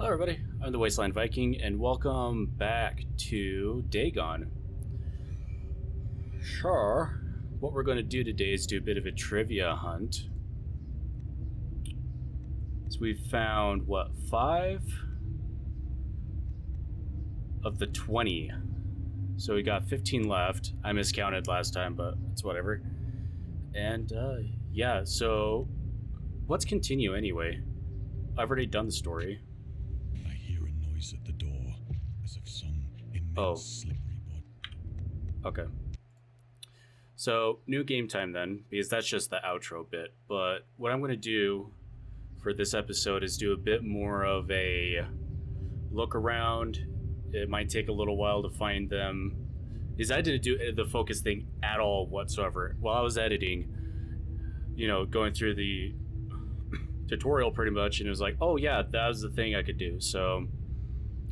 Hello, everybody. I'm the Wasteland Viking, and welcome back to Dagon. Sure. What we're going to do today is do a bit of a trivia hunt. So we've found, what, 5 of the 20. So we got 15 left. I miscounted last time, but it's whatever. And, yeah, so let's continue anyway. I've already done the story. I hear a noise at the door, as of some immense slippery body. Okay. So, new game time then, because that's just the outro bit. But what I'm going to do for this episode is do a bit more of a look around. It might take a little while to find them. Because I didn't do the focus thing at all whatsoever. While I was editing, going through the tutorial pretty much, and it was like, oh yeah, that was the thing I could do. So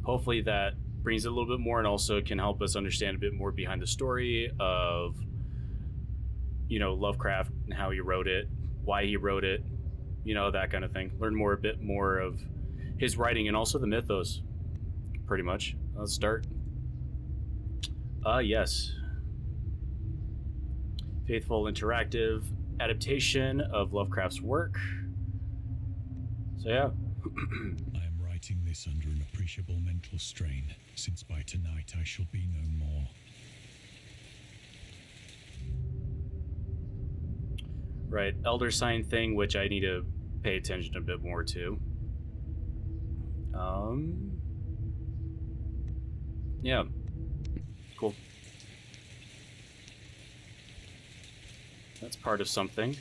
hopefully that brings it a little bit more, and also can help us understand a bit more behind the story of Lovecraft and how he wrote it, why he wrote it, that kind of thing. Learn a bit more of his writing and also the mythos, pretty much. Let's start. Yes. Faithful interactive adaptation of Lovecraft's work. So yeah. I am writing this under an appreciable mental strain, since by tonight I shall be no more. Right, elder sign thing, which I need to pay attention a bit more to. Yeah. Cool. That's part of something.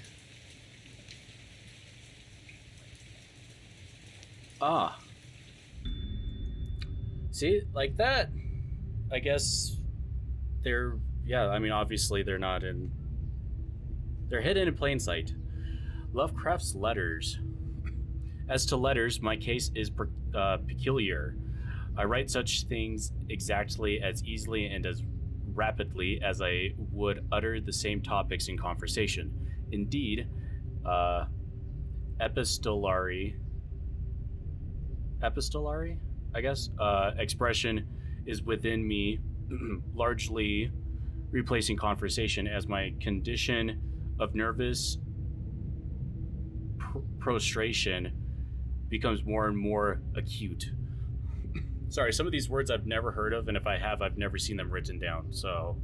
Ah. See, like that, I guess obviously they're not they're hidden in plain sight. Lovecraft's letters. As to letters, my case is peculiar. I write such things exactly as easily and as rapidly as I would utter the same topics in conversation. Indeed, epistolary, I guess, expression is within me, largely replacing conversation as my condition of nervous prostration becomes more and more acute. Sorry, some of these words I've never heard of, and if I have, I've never seen them written down. So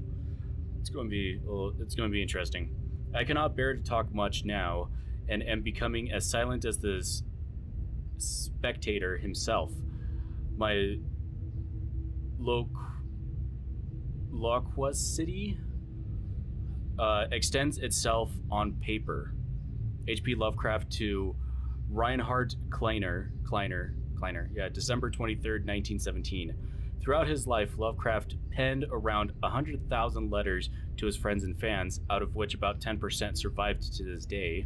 it's going to be interesting. I cannot bear to talk much now, and am becoming as silent as the spectator himself. My loquacity extends itself on paper. H.P. Lovecraft to Reinhard Kleiner, December 23rd, 1917. Throughout his life, Lovecraft penned around 100,000 letters to his friends and fans, out of which about 10% survived to this day.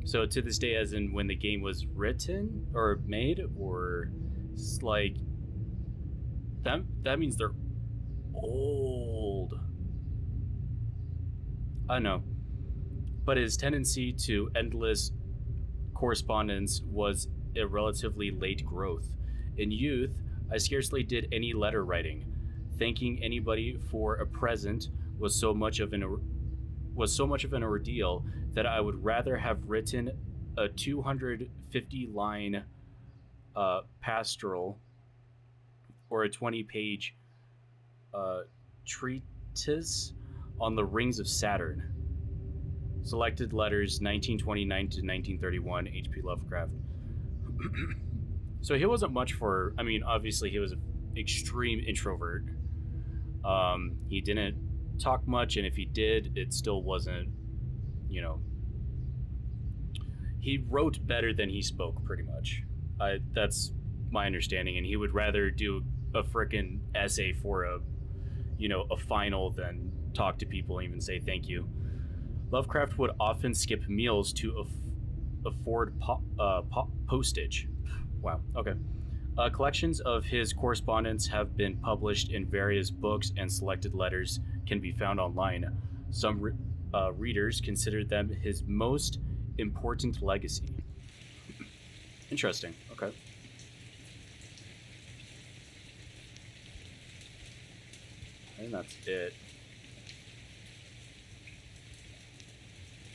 So to this day, as in when the game was written or made, or like that means they're old. I don't know. But his tendency to endless correspondence was a relatively late growth. In youth, I scarcely did any letter writing. Thanking anybody for a present was so much of an ordeal that I would rather have written a 250-line pastoral or a 20-page treatise on the rings of Saturn. Selected letters, 1929 to 1931, H.P. Lovecraft. So he wasn't much for... obviously he was an extreme introvert. He didn't talk much, and if he did, it still wasn't, He wrote better than he spoke, pretty much. That's my understanding, and he would rather do a frickin' essay for a final than talk to people and even say thank you. Lovecraft would often skip meals to afford postage. Wow, okay. Collections of his correspondence have been published in various books, and selected letters can be found online. Some readers consider them his most important legacy. Interesting. Okay. I think that's it.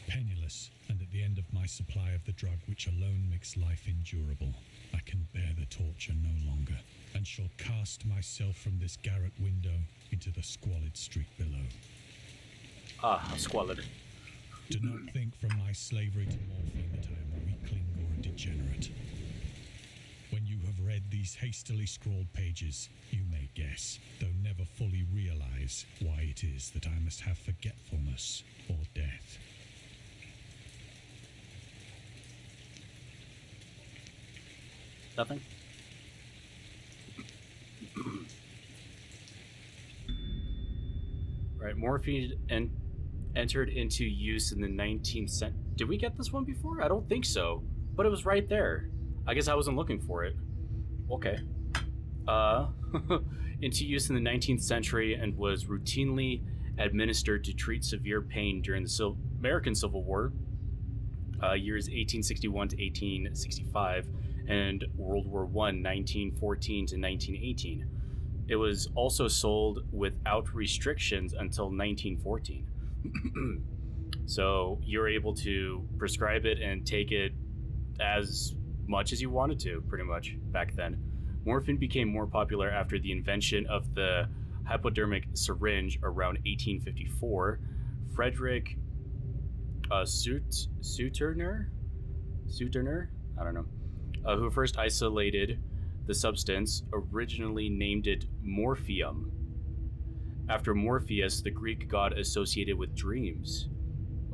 Penniless, and at the end of my supply of the drug which alone makes life endurable, I can bear the torture no longer, and shall cast myself from this garret window into the squalid street below. Ah, squalid. Do not think from my slavery to morphine that I am a weakling or a degenerate. When you have read these hastily scrawled pages, you may guess, though never fully realize, why it is that I must have forgetfulness or death. Nothing. Right, morphine entered into use in the 19th century. Did we get this one before? I don't think so, but it was right there. I guess I wasn't looking for it. Okay. Uh, into use in the 19th century and was routinely administered to treat severe pain during the American Civil War, years 1861 to 1865, and World War I, 1914 to 1918. It was also sold without restrictions until 1914. So you're able to prescribe it and take it as much as you wanted to, pretty much, back then. Morphine became more popular after the invention of the hypodermic syringe around 1854. Frederick Suterner? I don't know. Who first isolated the substance, originally named it morphium, after Morpheus, the Greek god associated with dreams.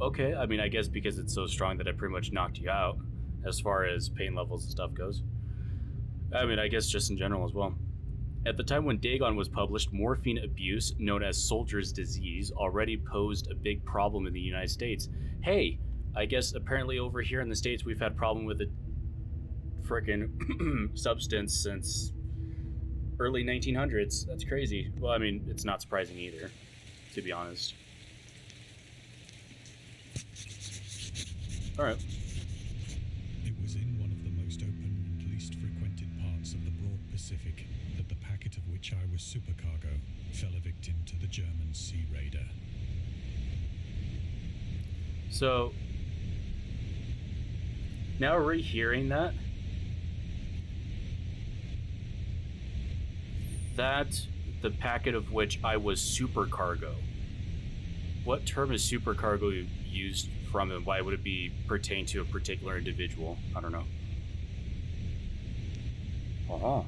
Okay, I mean, I guess because it's so strong that it pretty much knocked you out as far as pain levels and stuff goes. I mean, I guess just in general as well. At the time when Dagon was published, morphine abuse, known as soldier's disease, already posed a big problem in the United States. Hey, I guess apparently over here in the States we've had problem with the frickin' substance since early 1900s. That's crazy. Well, I mean, it's not surprising either, to be honest. All right. It was in one of the most open and least frequented parts of the broad Pacific that the packet of which I was supercargo fell a victim to the German sea raider. So, now rehearing that, the packet of which I was supercargo. What term is supercargo used from, and why would it be pertain to a particular individual? I don't know. Uh-huh.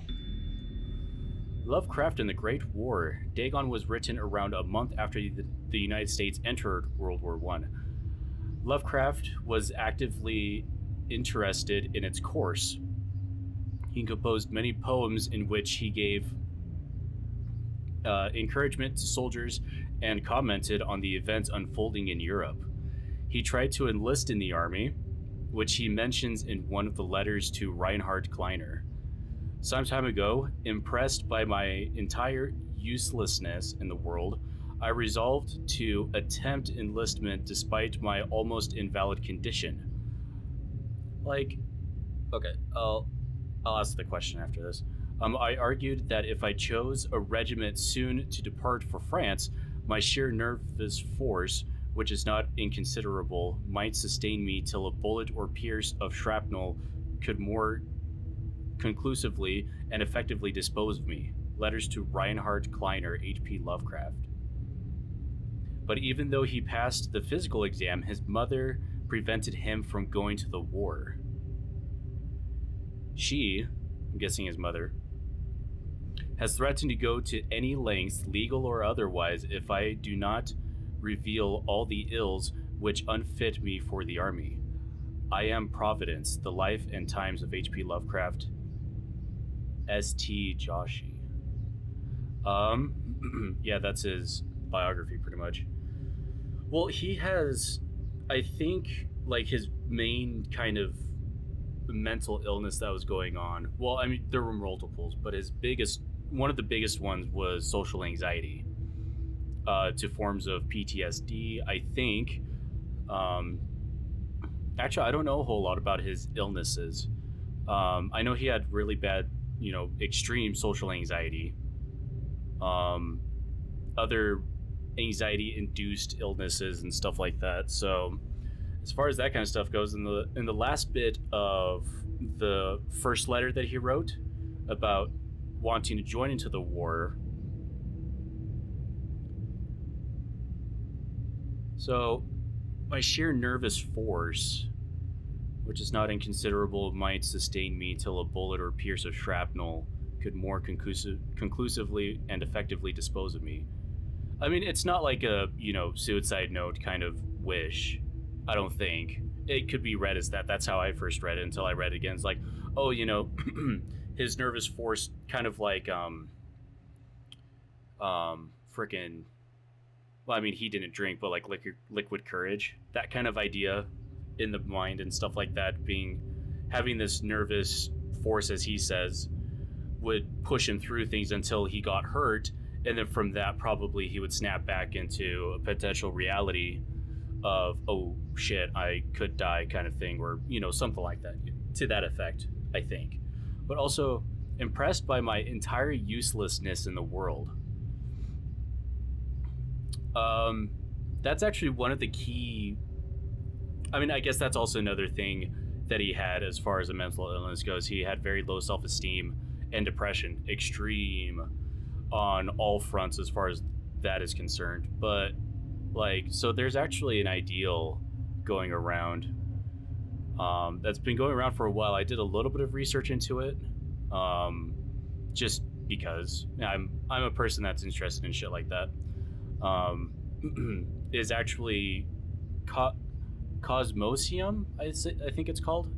Lovecraft and the Great War. Dagon was written around a month after the United States entered World War I. Lovecraft was actively interested in its course. He composed many poems in which he gave encouragement to soldiers and commented on the events unfolding in Europe. He tried to enlist in the army, which he mentions in one of the letters to Reinhard Kleiner. Some time ago, impressed by my entire uselessness in the world, I resolved to attempt enlistment despite my almost invalid condition. Like, okay, I'll ask the question after this. I argued that if I chose a regiment soon to depart for France, my sheer nervous force, which is not inconsiderable, might sustain me till a bullet or pierce of shrapnel could more conclusively and effectively dispose of me. Letters to Reinhard Kleiner, H.P. Lovecraft. But even though he passed the physical exam, his mother prevented him from going to the war. She, I'm guessing his mother, has threatened to go to any lengths, legal or otherwise, if I do not reveal all the ills which unfit me for the army. I am Providence, the life and times of H.P. Lovecraft. S.T. Joshi. Yeah, that's his biography, pretty much. Well, he has, I think, like, his main kind of mental illness that was going on. Well, I mean, there were multiples, but one of the biggest ones was social anxiety, to forms of PTSD, I think. Actually, I don't know a whole lot about his illnesses. I know he had really bad, extreme social anxiety, um, other anxiety-induced illnesses and stuff like that. So, as far as that kind of stuff goes, in the last bit of the first letter that he wrote about wanting to join into the war, so my sheer nervous force, which is not inconsiderable, might sustain me till a bullet or pierce of shrapnel could more conclusively and effectively dispose of me. I mean, it's not like a, suicide note kind of wish. I don't think. It could be read as that. That's how I first read it until I read it again. It's like, oh, his nervous force kind of like, freaking, well, I mean, he didn't drink, but like liquid courage, that kind of idea in the mind and stuff like that, having this nervous force, as he says, would push him through things until he got hurt, and then from that probably he would snap back into a potential reality of, oh shit, I could die, kind of thing, or something like that, to that effect, I think. But also impressed by my entire uselessness in the world. That's actually one of the key, I mean, I guess that's also another thing that he had as far as a mental illness goes. He had very low self-esteem and depression, extreme on all fronts as far as that is concerned. But like, so there's actually an ideal going around, that's been going around for a while. I did a little bit of research into it, just because I'm a person that's interested in shit like that. Is actually Cosmosium, I think it's called,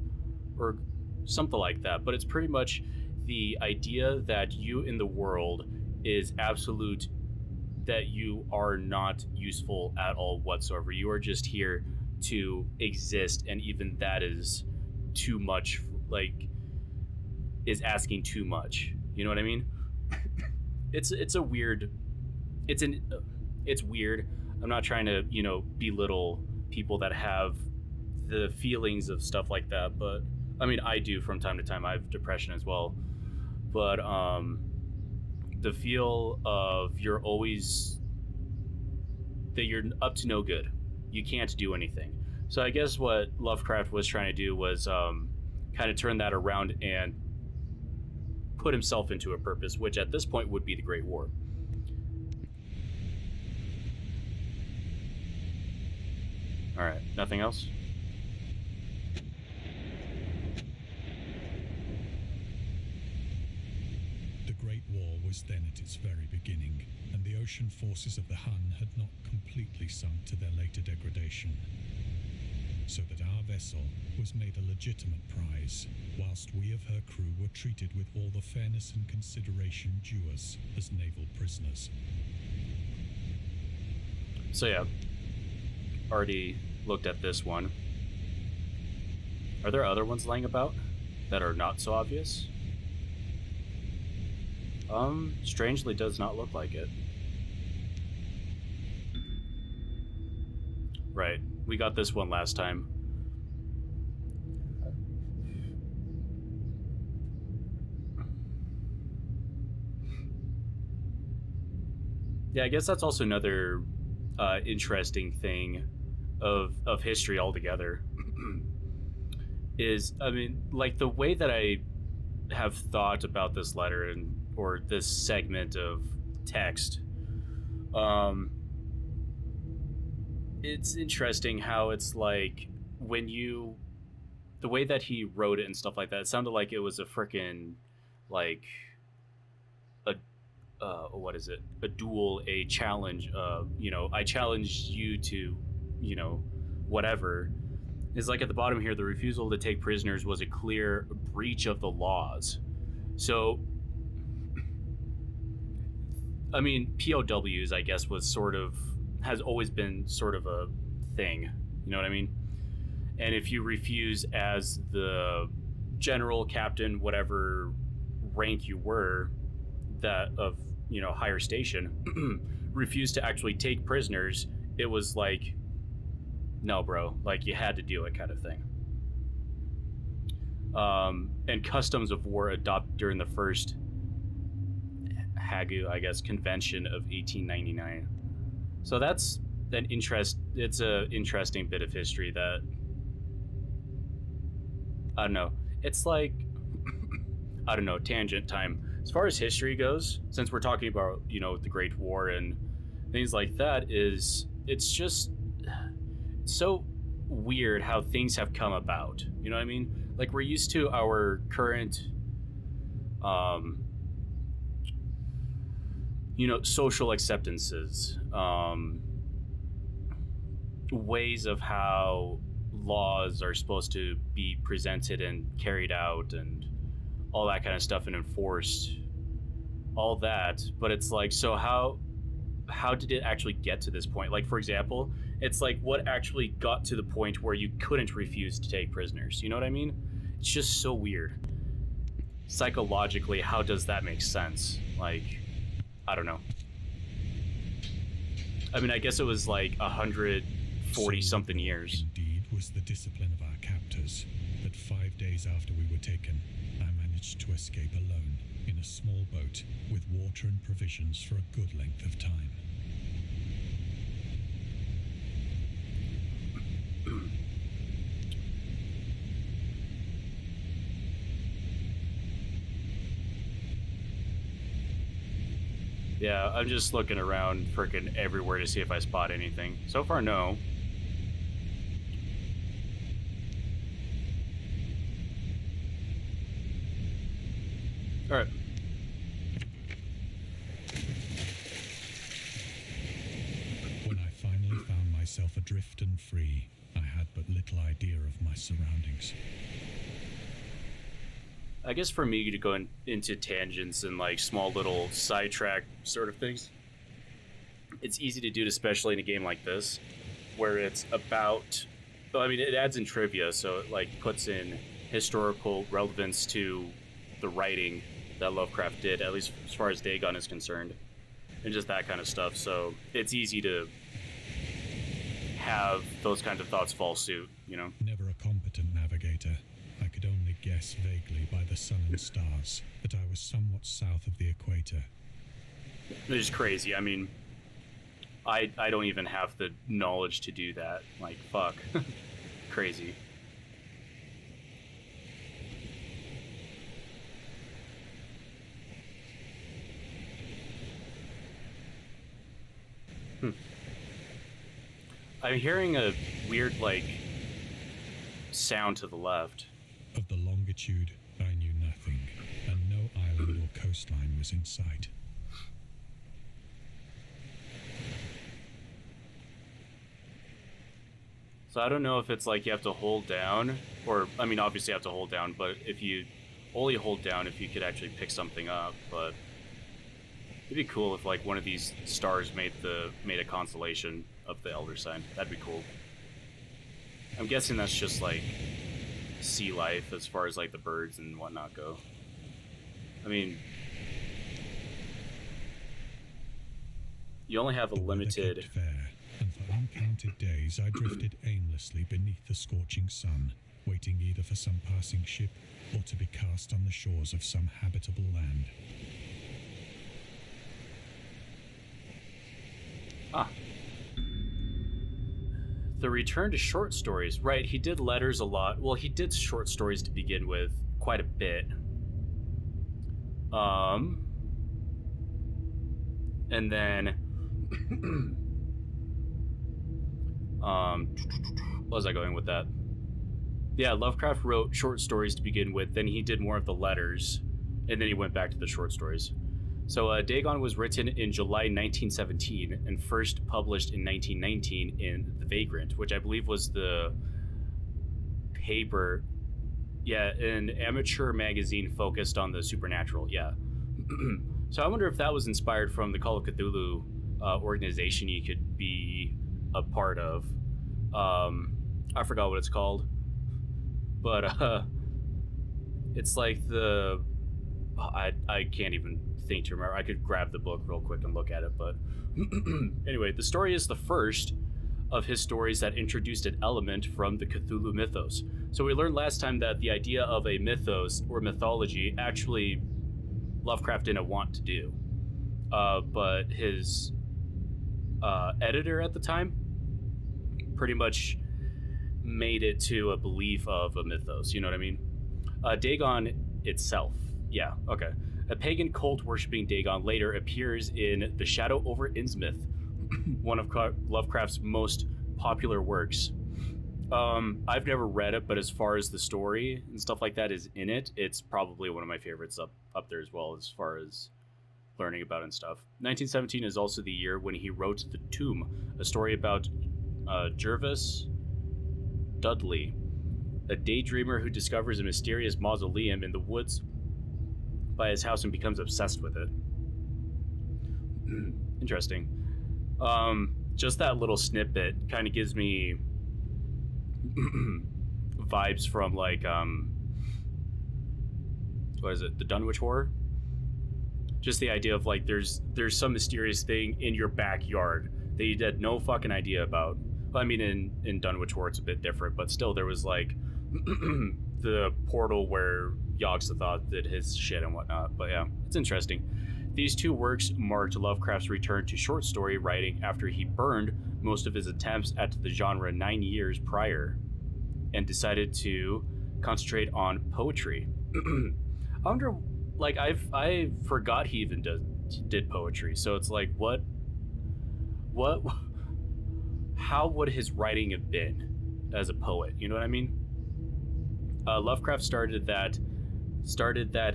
or something like that. But it's pretty much the idea that you in the world is absolute, that you are not useful at all whatsoever. You are just here to exist, and even that is too much, like, is asking too much. You know what I mean? It's a weird, it's weird. I'm not trying to, belittle people that have the feelings of stuff like that, but I mean, I do from time to time. I have depression as well. But the feel of that you're up to no good. You can't do anything. So I guess what Lovecraft was trying to do was kind of turn that around and put himself into a purpose, which at this point would be the Great War. All right, nothing else? The Great War was then at its very beginning, and the ocean forces of the Hun had not completely sunk to their later degradation, so that our vessel was made a legitimate prize, whilst we of her crew were treated with all the fairness and consideration due us as naval prisoners. So yeah, already looked at this one. Are there other ones laying about that are not so obvious? Strangely does not look like it. Right, we got this one last time. Yeah, I guess that's also another interesting thing of history altogether. Is, I mean, like, the way that I have thought about this letter or this segment of text, it's interesting how it's like, the way that he wrote it and stuff like that, it sounded like it was a freaking, like, what is it? A duel, a challenge. I challenge you to, whatever. Is like at the bottom here, the refusal to take prisoners was a clear breach of the laws. So, I mean, POWs, I guess, has always been sort of a thing. You know what I mean? And if you refuse as the general, captain, whatever rank you were, that of, higher station, refused to actually take prisoners, it was like, no, bro, like, you had to do it, kind of thing. and customs of war adopted during the first Hagu, I guess, convention of 1899. So that's an interest. It's a interesting bit of history that I don't know. It's like I don't know, tangent time. As far as history goes, since we're talking about the Great War and things like that, it's just so weird how things have come about. You know what I mean? Like we're used to our current, um, social acceptances, ways of how laws are supposed to be presented and carried out, and all that kind of stuff, and enforced, all that. But it's like, so how did it actually get to this point? Like, for example, it's like what actually got to the point where you couldn't refuse to take prisoners? You know what I mean? It's just so weird. Psychologically, how does that make sense? Like, I don't know. I mean, I guess it was like 140 something years. Indeed was the discipline of our captors that 5 days after we were taken, I managed to escape alone in a small boat with water and provisions for a good length of time. Yeah, I'm just looking around freaking everywhere to see if I spot anything. So far, no. All right. When I finally found myself adrift and free, I had but little idea of my surroundings. I guess for me to go into tangents and like small little sidetrack sort of things, it's easy to do, especially in a game like this, where it's about. Well, I mean, it adds in trivia, so it like puts in historical relevance to the writing that Lovecraft did, at least as far as Dagon is concerned, and just that kind of stuff. So it's easy to have those kinds of thoughts fall suit, Never a competent navigator, I could only guess vaguely by the sun and stars that I was somewhat south of the equator. It's just crazy. I mean, I don't even have the knowledge to do that. Like, fuck. Crazy. I'm hearing a weird, like, sound to the left. Of the longitude, I knew nothing, and no island or coastline was in sight. So I don't know if it's like you have to hold down, or, I mean, obviously you have to hold down, but if you only hold down if you could actually pick something up. But it'd be cool if like one of these stars made a constellation of the Elder Sign. That'd be cool. I'm guessing that's just like sea life as far as like the birds and whatnot go. I mean, you only have a limited. The weather kept fair, and for uncounted days I drifted aimlessly beneath the scorching sun, waiting either for some passing ship or to be cast on the shores of some habitable land. Ah. The return to short stories. Right, he did letters a lot. Well, he did short stories to begin with quite a bit. And then what was I going with that? Yeah, Lovecraft wrote short stories to begin with, then he did more of the letters, and then he went back to the short stories. So Dagon was written in July 1917 and first published in 1919 in The Vagrant, which I believe was the paper, an amateur magazine focused on the supernatural, yeah. So I wonder if that was inspired from the Call of Cthulhu organization you could be a part of. I forgot what it's called, but it's like the I can't even think to remember. I could grab the book real quick and look at it, but anyway, the story is the first of his stories that introduced an element from the Cthulhu mythos. So we learned last time that the idea of a mythos or mythology actually Lovecraft didn't want to do. But his editor at the time pretty much made it to a belief of a mythos. You know what I mean? Dagon itself. Yeah, okay. A pagan cult worshipping Dagon later appears in The Shadow over Innsmouth, one of Lovecraft's most popular works. I've never read it, but as far as the story and stuff like that is in it, it's probably one of my favorites up there as well, as far as learning about and stuff. 1917 is also the year when he wrote The Tomb, a story about Jervis Dudley, a daydreamer who discovers a mysterious mausoleum in the woods by his house and becomes obsessed with it. Interesting. Just that little snippet kind of gives me vibes from like what is it, the Dunwich Horror? Just the idea of like there's some mysterious thing in your backyard that you had no fucking idea about. Well, I mean, in Dunwich Horror it's a bit different, but still there was like the portal where Yogg-Sothoth did his shit and whatnot. But yeah, it's interesting. These two works marked Lovecraft's return to short story writing after he burned most of his attempts at the genre 9 years prior and decided to concentrate on poetry. I wonder, like, I forgot he even did poetry. So it's like, how would his writing have been as a poet? You know what I mean? Lovecraft started that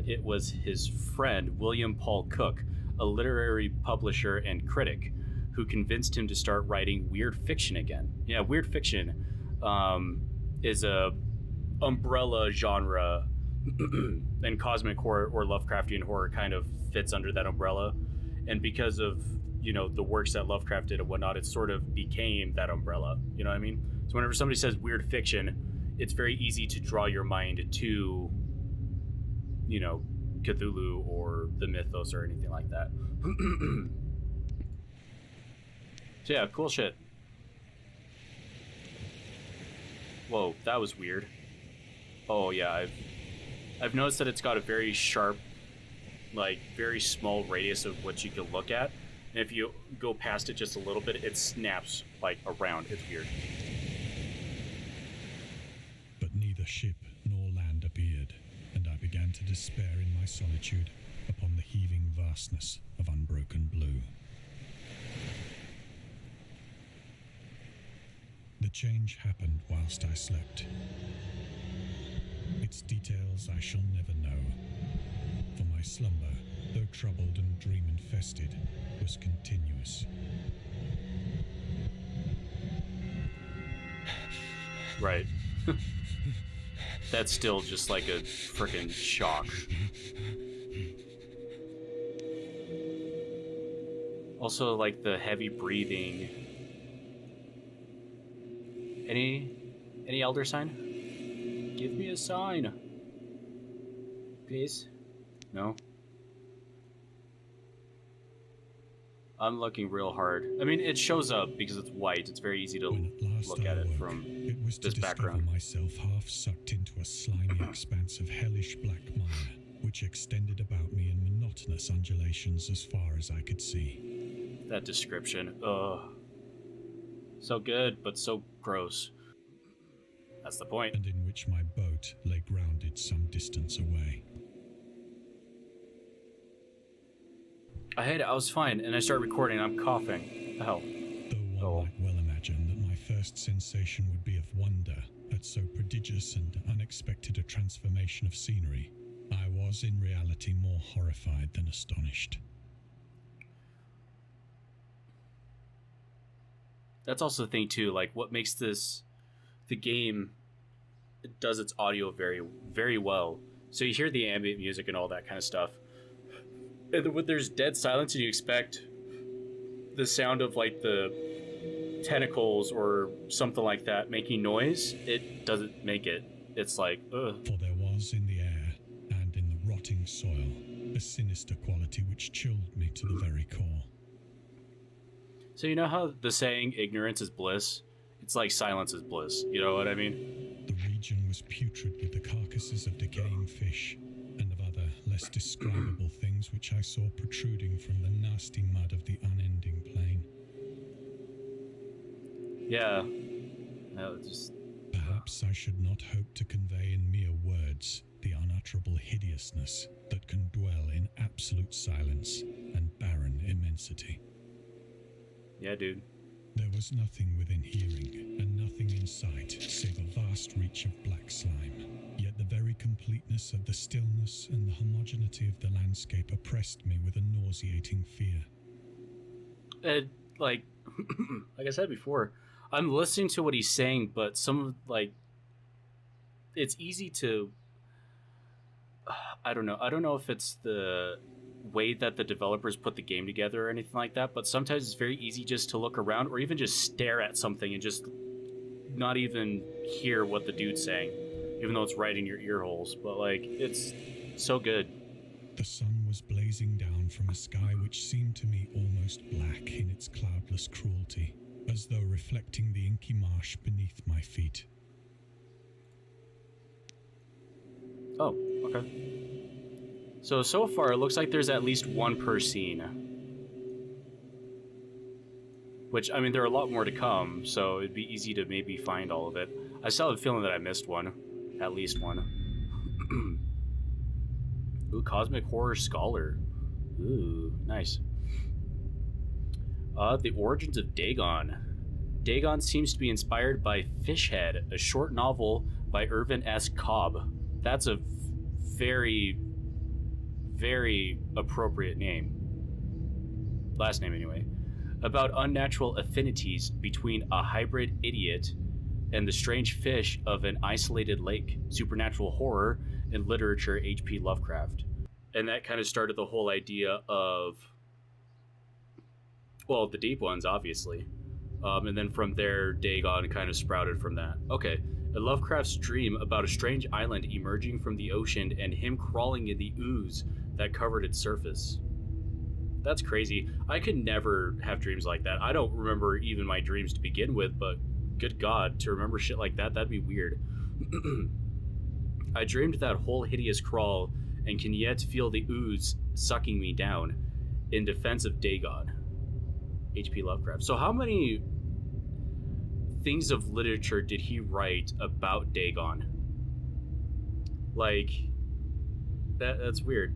it was his friend William Paul Cook, a literary publisher and critic, who convinced him to start writing weird fiction again. Yeah, weird fiction is a umbrella genre, and cosmic horror or Lovecraftian horror kind of fits under that umbrella. And because of, you know, the works that Lovecraft did and whatnot, it sort of became that umbrella. You know what I mean? So whenever somebody says weird fiction, it's very easy to draw your mind to, you know, Cthulhu or the Mythos or anything like that. So yeah, cool shit. Whoa, that was weird. Oh yeah, I've noticed that it's got a very sharp, like very small radius of what you can look at. And if you go past it just a little bit, it snaps like around. It's weird. But neither ship nor land appeared, and I began to despair in my solitude upon the heaving vastness of unbroken blue. The change happened whilst I slept. Its details I shall never know, for my slumber, though troubled and dream-infested, was continuous. Right. That's still just like a freaking shock. Also, like the heavy breathing. Any elder sign? Give me a sign. Please? No? I'm looking real hard. I mean, it shows up because it's white. It's very easy to look at it from this background. Myself half sucked into a slimy expanse of hellish black mire, which extended about me in monotonous undulations as far as I could see. That description, ugh. So good, but so gross. That's the point. And in which my boat lay grounded some distance away. I was fine, and I start recording, and I'm coughing. The hell? Though one might well imagine that my first sensation would be of wonder at so prodigious and unexpected a transformation of scenery, I was in reality more horrified than astonished. That's also the thing too, like what makes the game, it does its audio very, very well. So you hear the ambient music and all that kind of stuff. And then when there's dead silence and you expect the sound of like the tentacles or something like that making noise, it doesn't make it. It's like, ugh. For there was in the air and in the rotting soil a sinister quality which chilled me to the very core. So you know how the saying ignorance is bliss? it's like silence is bliss. You know what I mean? The region was putrid with the carcasses of decaying fish and of other, less describable things which I saw protruding from the nasty mud of the unending plain. Yeah. No, just... Perhaps I should not hope to convey in mere words the unutterable hideousness that can dwell in absolute silence and barren immensity. Yeah, dude. There was nothing within hearing and nothing in sight save a vast reach of black slime. Yet the very completeness of the stillness and the homogeneity of the landscape oppressed me with a nauseating fear. And, like I said before, I'm listening to what he's saying, but some of, like, it's easy to... I don't know if it's the way that the developers put the game together or anything like that, but sometimes it's very easy just to look around or even just stare at something and just not even hear what the dude's saying, even though it's right in your ear holes. But, like, it's so good. The sun was blazing down from a sky which seemed to me almost black in its cloudless cruelty, as though reflecting the inky marsh beneath my feet. Oh, okay. So far, it looks like there's at least one per scene. Which, I mean, there are a lot more to come, so it'd be easy to maybe find all of it. I still have a feeling that I missed one. At least one. Ooh, Cosmic Horror Scholar. Ooh, nice. The Origins of Dagon. Dagon seems to be inspired by Fishhead, a short novel by Irvin S. Cobb. That's a very, very appropriate name. Last name, anyway. About unnatural affinities between a hybrid idiot and the strange fish of an isolated lake. Supernatural horror in literature, H.P. Lovecraft. And that kind of started the whole idea of, well, the deep ones, obviously. And then from there, Dagon kind of sprouted from that. Okay. A Lovecraft's dream about a strange island emerging from the ocean and him crawling in the ooze that covered its surface. That's crazy. I could never have dreams like that. I don't remember even my dreams to begin with, but good God, to remember shit like that, that'd be weird. I dreamed that whole hideous crawl and can yet feel the ooze sucking me down. In defense of Dagon. H.P. Lovecraft. So how many things of literature did he write about Dagon? Like, that's weird.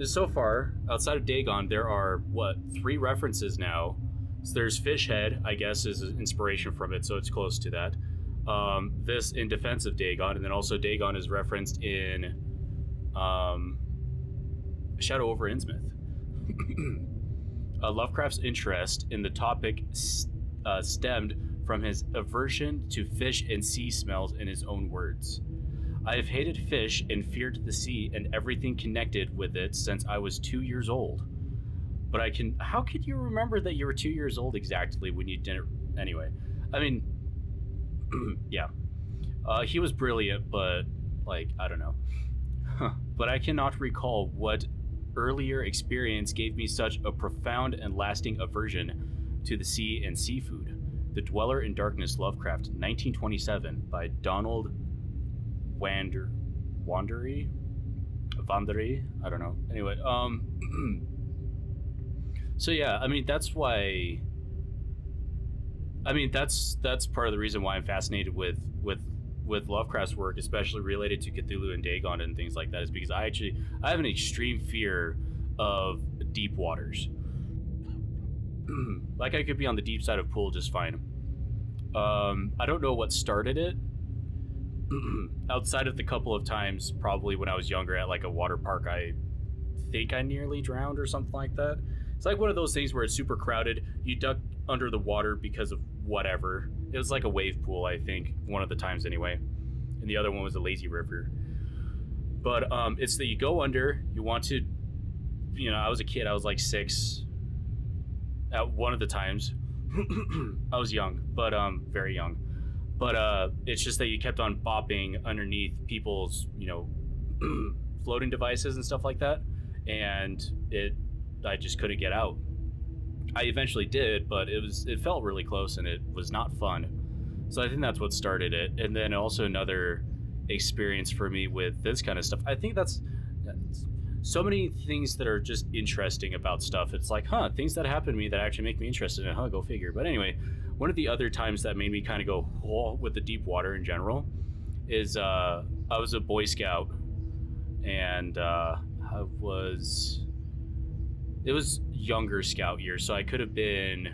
So far, outside of Dagon, there are, 3 references now. So there's Fishhead, I guess, is an inspiration from it, so it's close to that. This in defense of Dagon, and then also Dagon is referenced in Shadow over Innsmouth. Lovecraft's interest in the topic stemmed from his aversion to fish and sea smells, in his own words. I have hated fish and feared the sea and everything connected with it since I was 2 years old. But how could you remember that you were 2 years old exactly when you didn't? Anyway, I mean, yeah. He was brilliant, but, like, I don't know. But I cannot recall what earlier experience gave me such a profound and lasting aversion to the sea and seafood. The Dweller in Darkness, Lovecraft, 1927, by Donald Wandery? I don't know. Anyway, so yeah, I mean, that's why... I mean, that's part of the reason why I'm fascinated with Lovecraft's work, especially related to Cthulhu and Dagon and things like that, is because I have an extreme fear of deep waters. Like, I could be on the deep side of pool just fine. I don't know what started it. Outside of the couple of times, probably when I was younger at, like, a water park, I think I nearly drowned or something like that. It's like one of those things where it's super crowded. You duck under the water because of whatever. It was like a wave pool, I think, one of the times anyway. And the other one was a lazy river. But it's that you go under, you want to, I was a kid, I was like 6 at one of the times. I was young, but very young. But it's just that you kept on bopping underneath people's, floating devices and stuff like that. And I just couldn't get out. I eventually did, but it felt really close and it was not fun. So I think that's what started it. And then also another experience for me with this kind of stuff. I think that's so many things that are just interesting about stuff. It's like, huh, things that happen to me that actually make me interested in it. Huh, go figure. But anyway, one of the other times that made me kind of go, oh, with the deep water in general is I was a Boy Scout, and it was younger Scout year, so I could have been.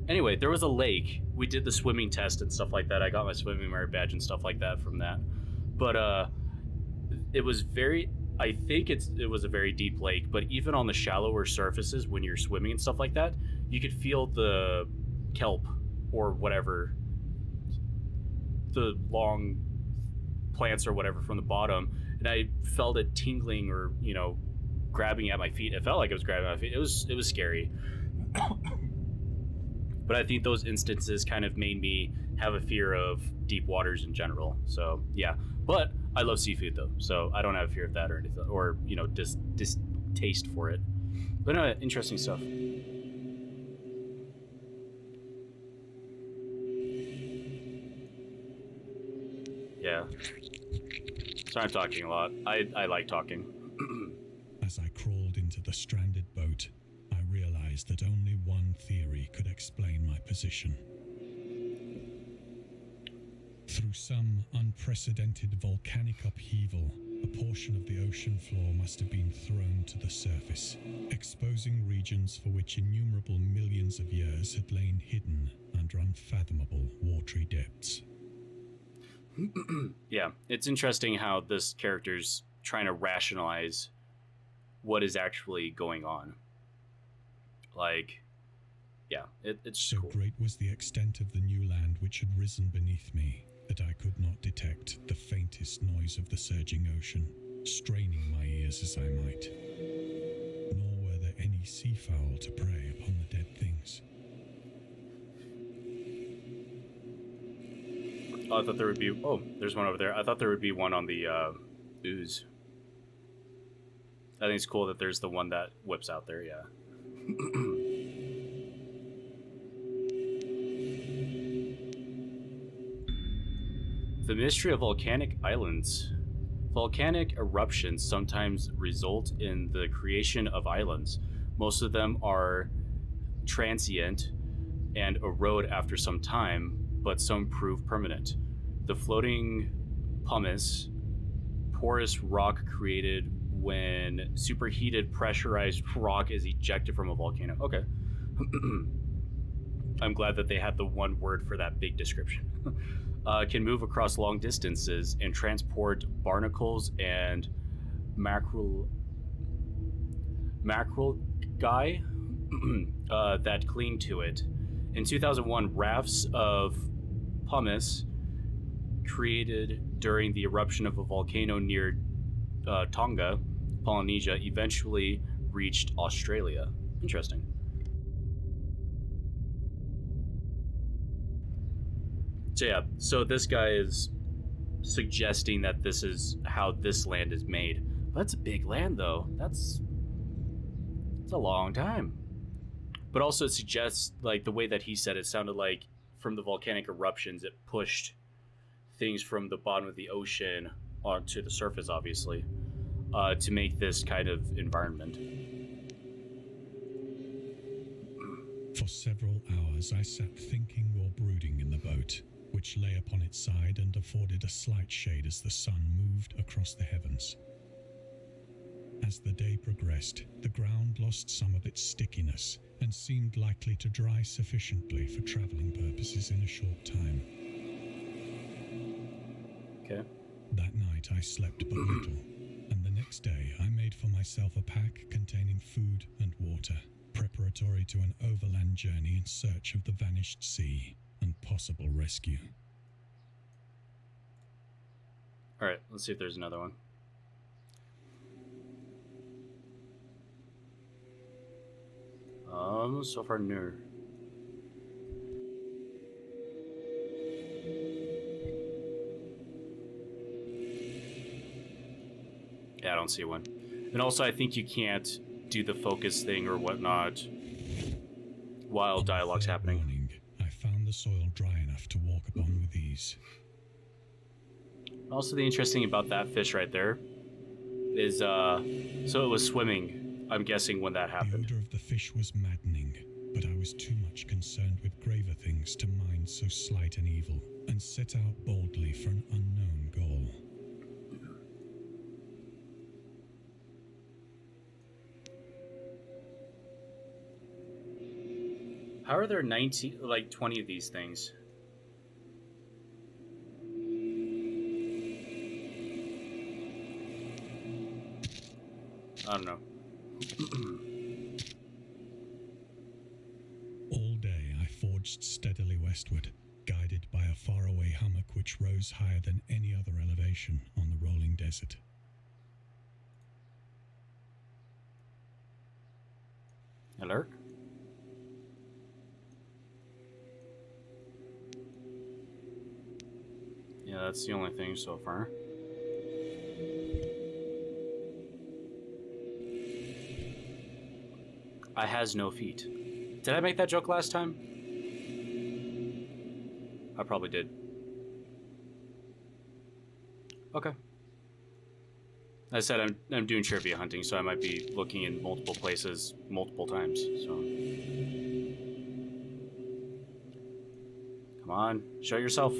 Anyway, there was a lake. We did the swimming test and stuff like that. I got my swimming merit badge and stuff like that from that. But it was very. I think it was a very deep lake, but even on the shallower surfaces, when you're swimming and stuff like that, you could feel the kelp or whatever, the long plants or whatever from the bottom, and I felt it tingling or grabbing at my feet. It felt like it was grabbing at my feet. It was scary. But I think those instances kind of made me have a fear of deep waters in general. So yeah, but I love seafood though, so I don't have a fear of that or anything, or distaste for it. But no, interesting stuff. Yeah. Sorry, I'm talking a lot. I like talking. As I crawled into the stranded boat, I realized that only one theory could explain my position. Through some unprecedented volcanic upheaval, a portion of the ocean floor must have been thrown to the surface, exposing regions for which innumerable millions of years had lain hidden under unfathomable watery depths. Yeah, it's interesting how this character's trying to rationalize what is actually going on. Like, yeah, it's so cool. Great was the extent of the new land which had risen beneath me that I could not detect the faintest noise of the surging ocean, straining my ears as I might. Nor were there any seafowl to prey upon the dead things. Oh, I thought there would be. Oh, there's one over there. I thought there would be one on the ooze. I think it's cool that there's the one that whips out there. Yeah. The mystery of volcanic islands. Volcanic eruptions sometimes result in the creation of islands. Most of them are transient and erode after some time, but some prove permanent. The floating pumice, porous rock created when superheated pressurized rock is ejected from a volcano. Okay. I'm glad that they had the one word for that big description. Can move across long distances and transport barnacles and mackerel guy that cling to it. In 2001, rafts of pumice created during the eruption of a volcano near Tonga, Polynesia, eventually reached Australia. Interesting. So yeah, so this guy is suggesting that this is how this land is made. But that's a big land, though. It's a long time. But also, it suggests, like, the way that he said it sounded like from the volcanic eruptions, it pushed things from the bottom of the ocean onto the surface, obviously, to make this kind of environment. For several hours, I sat thinking or brooding in the boat, which lay upon its side and afforded a slight shade as the sun moved across the heavens. As the day progressed, the ground lost some of its stickiness and seemed likely to dry sufficiently for traveling purposes in a short time. Okay. That night I slept but little, and the next day I made for myself a pack containing food and water, preparatory to an overland journey in search of the vanished sea and possible rescue. All right, let's see if there's another one. So far, no. Yeah, I don't see one. And also, I think you can't do the focus thing or whatnot. while On the dialogue's third happening. morning, I found the soil dry enough to walk upon with ease. Also, the interesting about that fish right there is, so it was swimming, I'm guessing, when that The happened. odor of the fish was maddening, but I was too much concerned with graver things to mind so slight an evil, and set out boldly for an unknown goal. How are there 20 of these things? I don't know. All day I forged steadily westward, guided by a faraway hummock which rose higher than any other elevation on the rolling desert. Alert? Yeah, that's the only thing so far. I has no feet. Did I make that joke last time? I probably did. Okay. I said I'm doing trivia hunting, so I might be looking in multiple places multiple times. So come on, show yourself.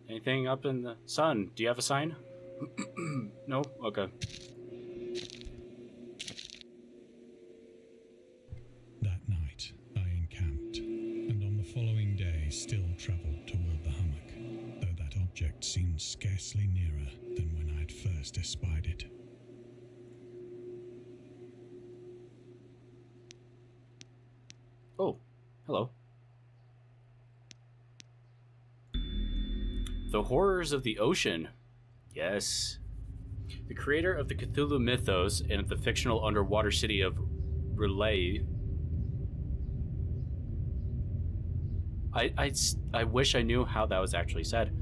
Anything up in the sun? Do you have a sign? No? Okay. That night I encamped, and on the following day still travelled toward the hummock, though that object seemed scarcely nearer than when I had first espied it. Oh, hello. The Horrors of the Ocean. Yes. The creator of the Cthulhu mythos and the fictional underwater city of Relay. I wish I knew how that was actually said.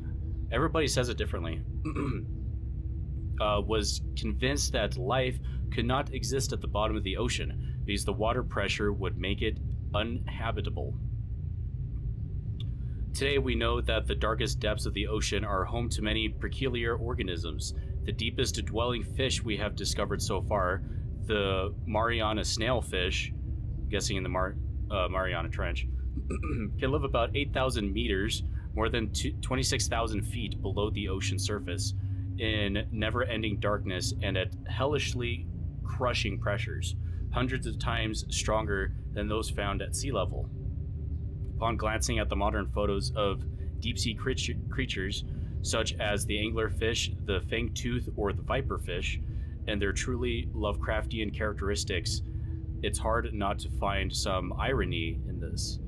Everybody says it differently. Was convinced that life could not exist at the bottom of the ocean because the water pressure would make it uninhabitable. Today we know that the darkest depths of the ocean are home to many peculiar organisms. The deepest dwelling fish we have discovered so far, the Mariana snailfish, guessing in the Mariana Trench, can live about 8,000 meters, more than 26,000 feet below the ocean surface, in never-ending darkness and at hellishly crushing pressures, hundreds of times stronger than those found at sea level. Upon glancing at the modern photos of deep-sea creatures, such as the anglerfish, the fangtooth, or the viperfish, and their truly Lovecraftian characteristics, it's hard not to find some irony in this.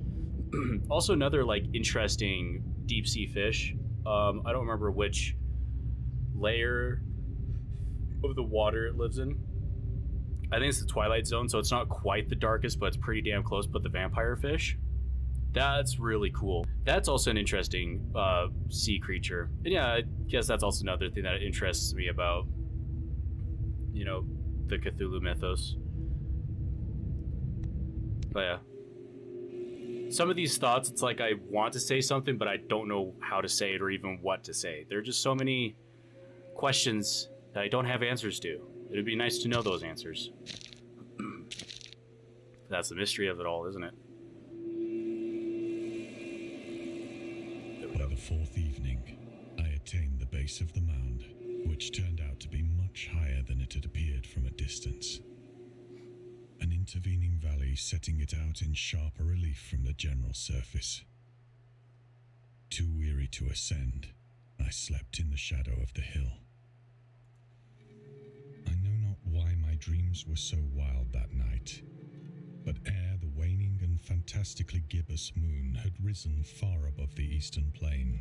Also, another interesting deep-sea fish. I don't remember which layer of the water it lives in. I think it's the Twilight Zone, so it's not quite the darkest, but it's pretty damn close. But the vampire fish. That's really cool. That's also an interesting sea creature. And yeah, I guess that's also another thing that interests me about, the Cthulhu mythos. But yeah. Some of these thoughts, it's like I want to say something, but I don't know how to say it or even what to say. There are just so many questions that I don't have answers to. It'd be nice to know those answers. That's the mystery of it all, isn't it? By the fourth evening, I attained the base of the mound, which turned out to be much higher than it had appeared from a distance. An intervening valley setting it out in sharper relief from the general surface. Too weary to ascend, I slept in the shadow of the hill. I know not why my dreams were so wild that night, but ere the waning and fantastically gibbous moon had risen far above the eastern plain,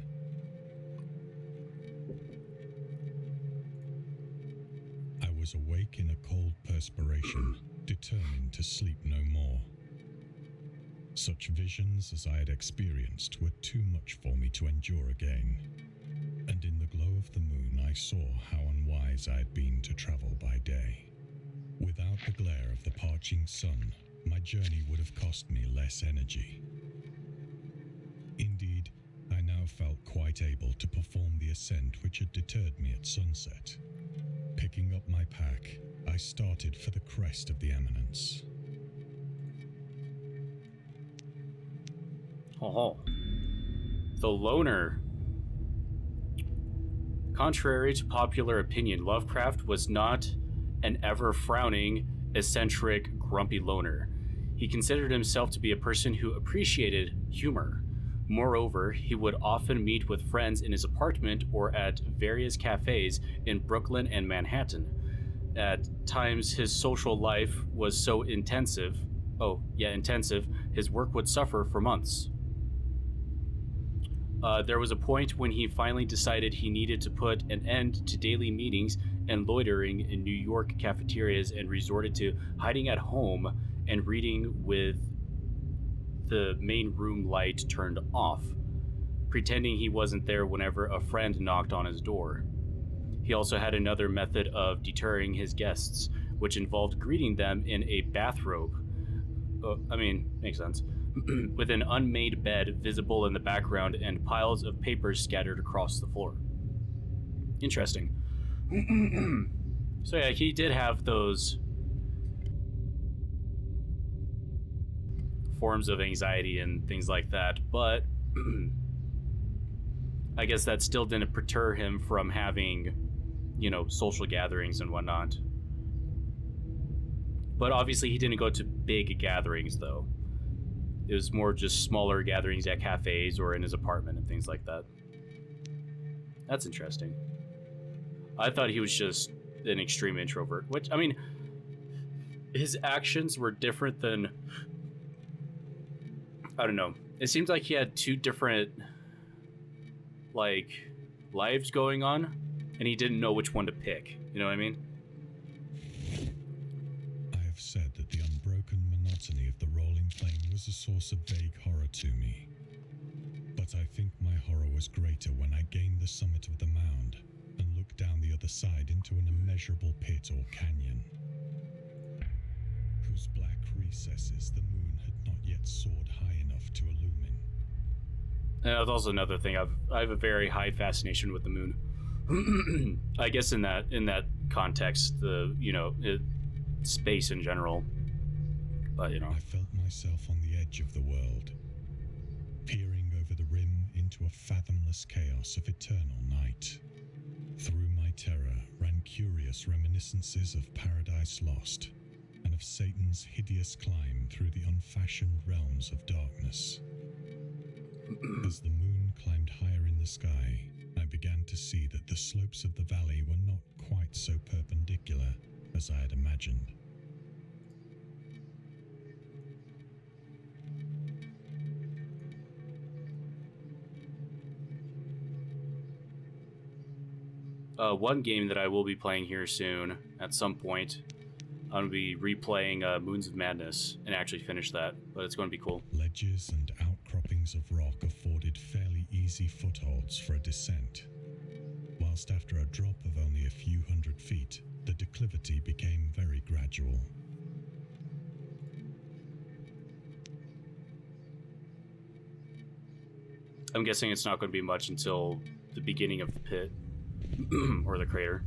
I was awake in a cold perspiration, determined to sleep no more. Such visions as I had experienced were too much for me to endure again, and in the glow of the moon I saw how unwise I had been to travel by day. Without the glare of the parching sun, my journey would have cost me less energy. Indeed, I now felt quite able to perform the ascent which had deterred me at sunset. Picking up my pack, I started for the crest of the eminence. Oh, the loner. Contrary to popular opinion, Lovecraft was not an ever-frowning, eccentric, grumpy loner. He considered himself to be a person who appreciated humor. Moreover, he would often meet with friends in his apartment or at various cafes in Brooklyn and Manhattan. At times, his social life was so intensive, his work would suffer for months. There was a point when he finally decided he needed to put an end to daily meetings and loitering in New York cafeterias and resorted to hiding at home and reading with the main room light turned off, pretending he wasn't there whenever a friend knocked on his door. He also had another method of deterring his guests, which involved greeting them in a bathrobe. Makes sense. With an unmade bed visible in the background and piles of papers scattered across the floor. Interesting. So yeah, he did have those forms of anxiety and things like that, but I guess that still didn't deter him from having, social gatherings and whatnot. But obviously he didn't go to big gatherings, though. It was more just smaller gatherings at cafes or in his apartment and things like that. That's interesting. I thought he was just an extreme introvert, which, his actions were different than... I don't know. It seems like he had two different, lives going on, and he didn't know which one to pick. You know what I mean? I have said that the unbroken monotony of the rolling plain was a source of vague horror to me. But I think my horror was greater when I gained the summit of the mound and looked down the other side into an immeasurable pit or canyon, whose black recesses the moon had not yet soared high enough to illumine. And that's also another thing. I have a very high fascination with the moon. I guess in that context, space in general. But I felt myself on the edge of the world, peering over the rim into a fathomless chaos of eternal night. Through my terror ran curious reminiscences of Paradise Lost and of Satan's hideous climb through the unfashioned realms of darkness. As the moon climbed higher in the sky, I began to see that the slopes of the valley were not quite so perpendicular as I had imagined. One game that I will be playing here soon, at some point, I'm going to be replaying Moons of Madness and actually finish that, but it's going to be cool. Ledges and outcroppings of rock afforded fairly easy footholds for a descent, whilst after a drop of only a few hundred feet, the declivity became very gradual. I'm guessing it's not going to be much until the beginning of the pit, or the crater.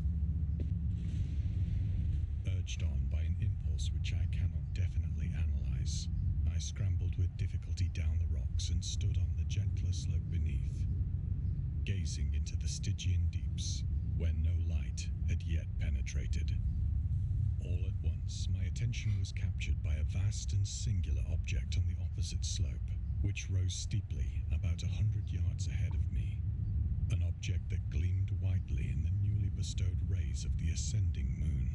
Urged on by an impulse which I cannot definitely analyze, I scrambled with difficulty down the rocks and stood on the gentler slope beneath, gazing into the Stygian deeps, where no light had yet penetrated. All at once, my attention was captured by a vast and singular object on the opposite slope, which rose steeply about 100 yards ahead of me. An object that gleamed whitely in the newly bestowed rays of the ascending moon.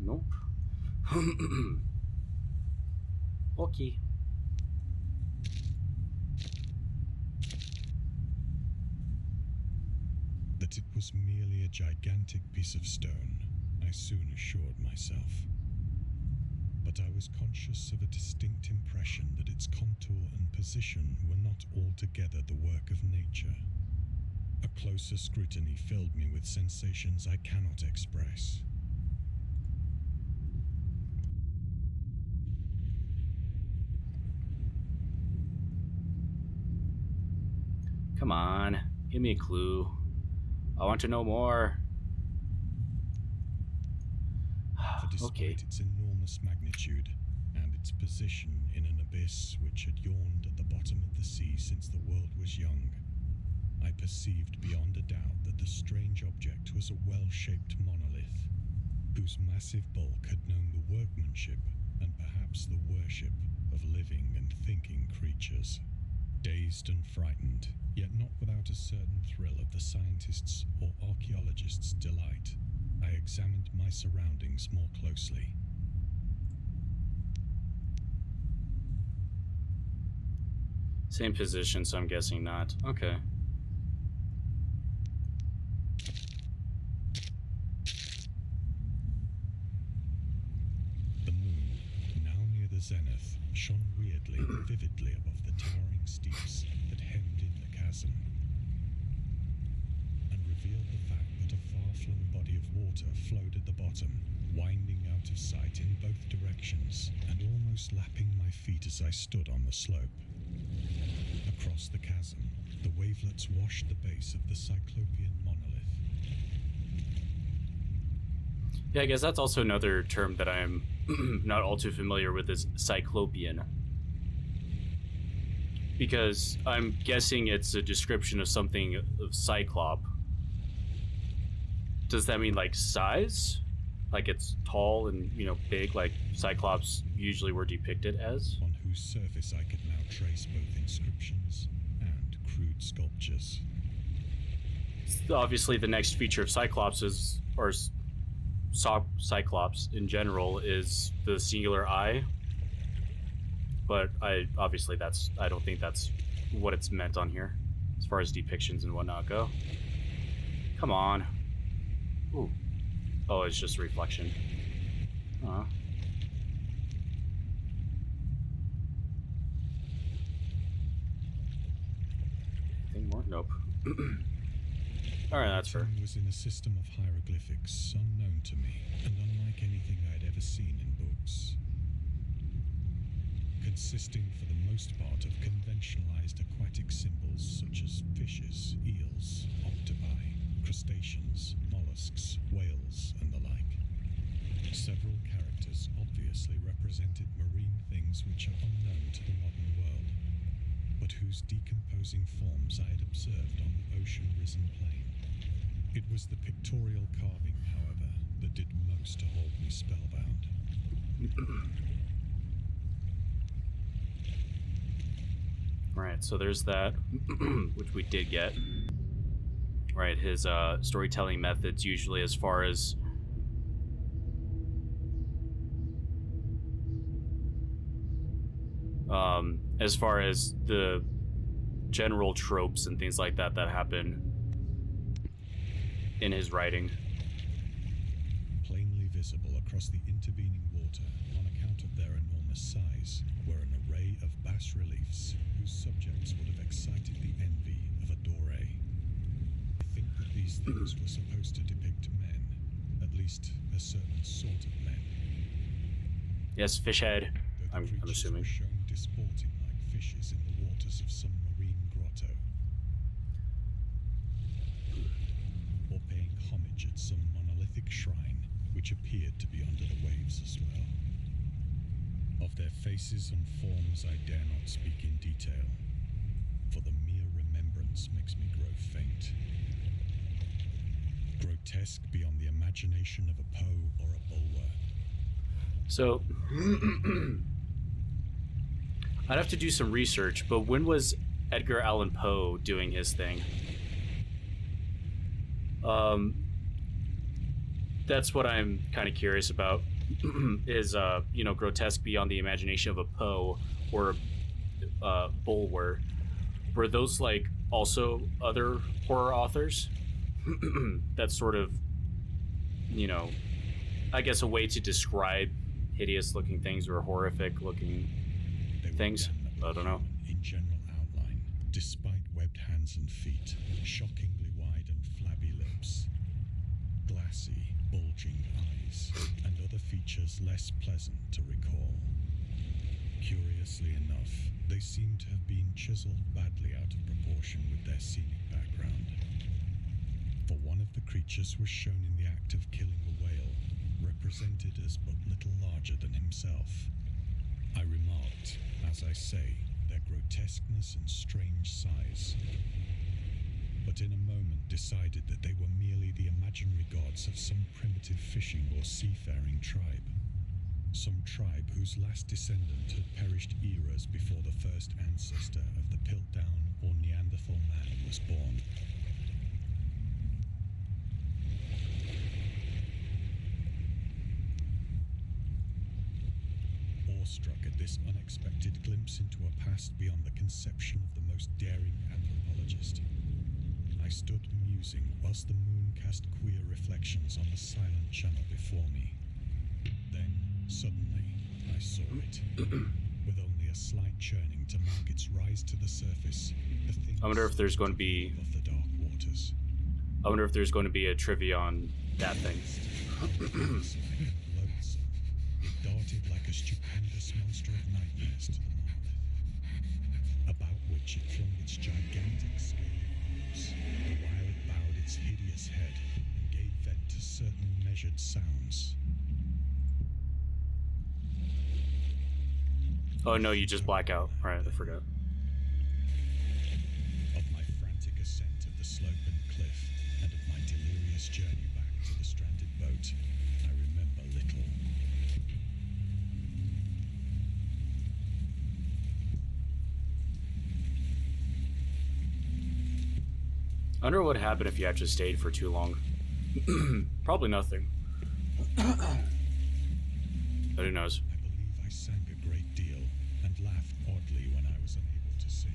Nope. Okay. The That it was merely a gigantic piece of stone, I soon assured myself. But I was conscious of a distinct impression that its contour and position were not altogether the work of nature. A closer scrutiny filled me with sensations I cannot express. Come on, give me a clue. I want to know more. For despite Okay. its enormous magnitude and its position in an abyss which had yawned at the bottom of the sea since the world was young, I perceived beyond a doubt that the strange object was a well-shaped monolith, whose massive bulk had known the workmanship and perhaps the worship of living and thinking creatures. Dazed and frightened, yet not without a certain thrill of the scientist's or archaeologist's delight, I examined my surroundings more closely. Same position, so I'm guessing not. Okay. The moon, now near the zenith, shone weirdly and vividly above the towering steeps that hemmed in the chasm, and revealed the fact that a far-flung body of water flowed at the bottom, winding out of sight in both directions and almost lapping my feet as I stood on the slope. Across the chasm, the wavelets washed the base of the Cyclopean monolith. Yeah, I guess that's also another term that I'm not all too familiar with, is Cyclopean. Because I'm guessing it's a description of something of Cyclop. Does that mean like size? Like it's tall and, big, like Cyclops usually were depicted as? On whose surface I could now trace both inscriptions and crude sculptures. Obviously, the next feature of Cyclops is, or Cyclops in general, is the singular eye. But I don't think that's what it's meant on here, as far as depictions and whatnot go. Come on. Ooh. Oh, it's just a reflection. Anything more? Nope. Alright, that's fair. It was in a system of hieroglyphics unknown to me and unlike anything I'd ever seen in books. Consisting for the most part of conventionalized aquatic symbols such as fishes, eels, octopi, crustaceans, mollusks, whales, and the like. Several characters obviously represented marine things which are unknown to the modern world, but whose decomposing forms I had observed on the ocean-risen plain. It was the pictorial carving, however, that did most to hold me spellbound. Right, so there's that, which we did get. Right, his storytelling methods usually as far as the general tropes and things like that happen in his writing. Plainly visible across the intervening water on account of their enormous size were an array of bas-reliefs whose subjects would have excited the envy of a Doré. I think that these things were supposed to depict men, at least a certain sort of men. Yes, fish head. I'm assuming. Were shown disporting like fishes in the waters of some marine grotto, or paying homage at some monolithic shrine which appeared to be under the waves as well. Of their faces and forms I dare not speak in detail, for the mere remembrance makes me grow faint. Grotesque beyond the imagination of a Poe or a Bulwer. So, I'd have to do some research, but when was Edgar Allan Poe doing his thing? That's what I'm kind of curious about. Is grotesque beyond the imagination of a Poe or Bulwer. Were those like also other horror authors? That's sort of, you know, I guess a way to describe hideous looking things or horrific looking They were things. I don't know. human in general outline, despite webbed hands and feet, shockingly wide and flabby lips, glassy, bulging eyes, and other features less pleasant to recall. Curiously enough, they seem to have been chiseled badly out of proportion with their scenic background. For one of the creatures was shown in the act of killing a whale, represented as but little larger than himself. I remarked, as I say, their grotesqueness and strange size, but in a moment decided that they were merely the imaginary gods of some primitive fishing or seafaring tribe. Some tribe whose last descendant had perished eras before the first ancestor of the Piltdown or Neanderthal man was born. Awestruck at this unexpected glimpse into a past beyond the conception of the most daring anthropologist, I stood musing whilst the moon cast queer reflections on the silent channel before me. Then, suddenly, I saw it. With only a slight churning to mark its rise to the surface, the thing I wonder if there's going to be. of the dark waters. I wonder if there's going to be a trivia on that thing. Loathsome, it darted like a stupendous monster of nightmares to the monolith, about which it flung its gigantic scaly arms, the while it bowed its hideous head and gave vent to certain measured sounds. Oh no, you just black out. Right, I forgot. Of my frantic ascent of the slope and cliff, and of my delirious journey back to the stranded boat, I remember little. I wonder what would happen if you actually stayed for too long. Probably nothing. But who knows? I believe I sang a great deal and laughed oddly when I was unable to sing.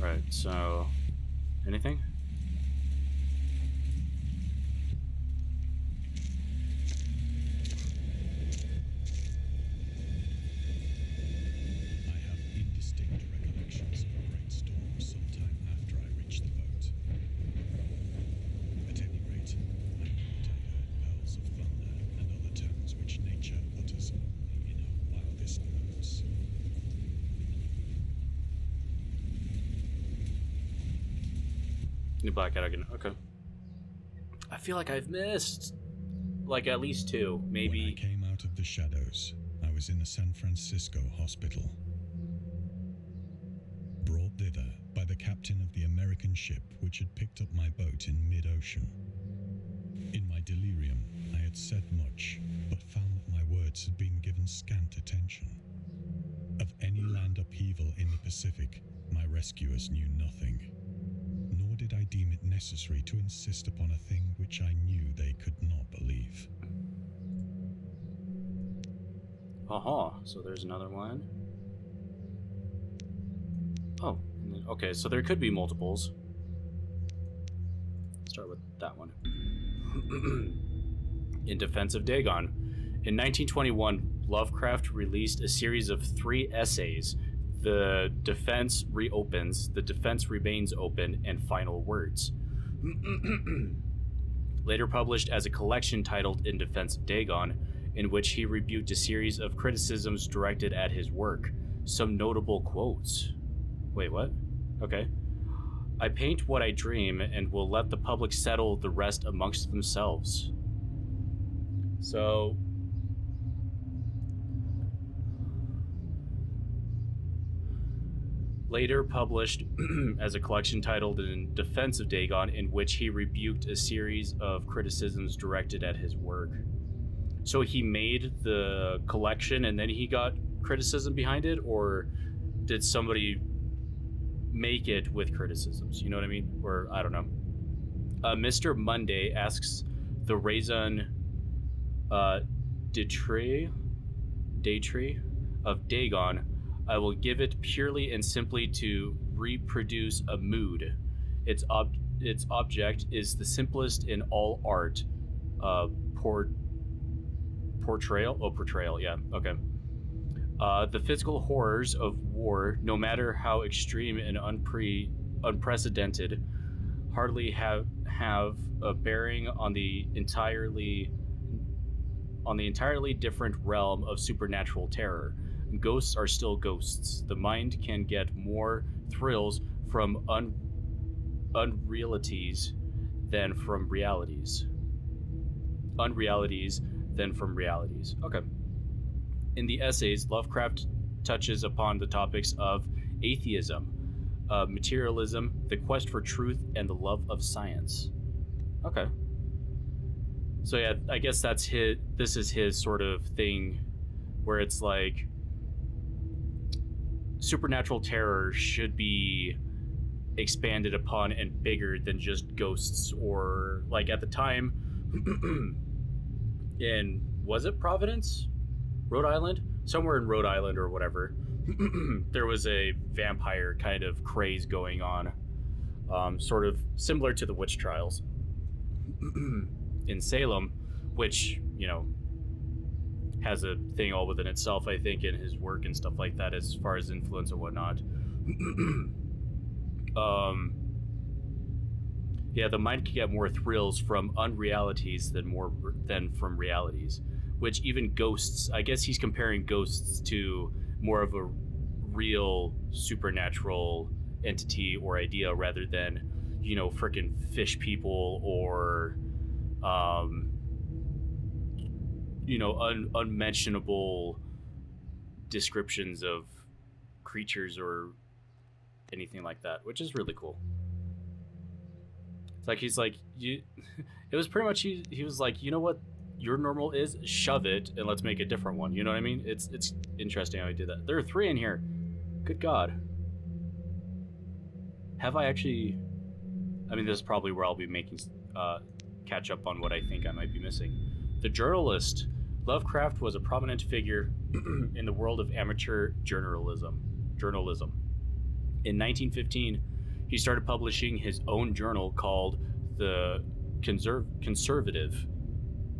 Right, so. Anything? I have indistinct recollections of a great storm sometime after I reached the boat. At any rate, I thought I heard peals of thunder and other tones which nature utters only in her wildest notes. You black out again. Okay. I feel like I've missed like at least two, When I maybe. came out of the shadows, I was in a San Francisco hospital. Brought thither by the captain of the American ship which had picked up my boat in mid-ocean. In my delirium, I had said much, but found that my words had been given scant attention. Of any land upheaval in the Pacific, my rescuers knew nothing. Nor did I deem it necessary to insist upon a thing which I knew they could not believe. So there's another one. Oh, okay, so there could be multiples. Start with that one. In defense of Dagon. In 1921, Lovecraft released a series of 3 essays. The defense reopens, the defense remains open, and final words. Later published as a collection titled In Defense of Dagon, in which he rebuked a series of criticisms directed at his work. Some notable quotes. Wait, what? Okay. I paint what I dream and will let the public settle the rest amongst themselves. So, later published as a collection titled In Defense of Dagon, in which he rebuked a series of criticisms directed at his work. So he made the collection and then he got criticism behind it, or did somebody make it with criticisms? You know what I mean? Or I don't know. Mr. Monday asks the Raison d'etre of Dagon, I will give it purely and simply to reproduce a mood. Its object is the simplest in all art. Uh, por- portrayal? Oh, portrayal, yeah, okay. The physical horrors of war, no matter how extreme and unprecedented, hardly have a bearing on the entirely different realm of supernatural terror. Ghosts are still ghosts. The mind can get more thrills from unrealities than from realities. Unrealities than from realities. Okay. In the essays, Lovecraft touches upon the topics of atheism, materialism, the quest for truth, and the love of science. Okay. So yeah, I guess that's his. This is his sort of thing, where it's like supernatural terror should be expanded upon and bigger than just ghosts, or like at the time in, was it Providence, Rhode Island, somewhere in Rhode Island or whatever. There was a vampire kind of craze going on, sort of similar to the witch trials in Salem, which, you know, has a thing all within itself, I think, in his work and stuff like that, as far as influence and whatnot. Yeah, the mind can get more thrills from unrealities than from realities. Which even ghosts, I guess he's comparing ghosts to more of a real supernatural entity or idea rather than, you know, freaking fish people or, you know, unmentionable descriptions of creatures or anything like that, which is really cool. It's like he's like you. It was pretty much he was like, you know what your normal is, shove it and let's make a different one. You know what I mean? It's interesting how he did that. There are 3 in here. Good God. Have I actually? I mean, this is probably where I'll be making catch up on what I think I might be missing. The journalist. Lovecraft was a prominent figure in the world of amateur journalism. In 1915, he started publishing his own journal called the Conservative.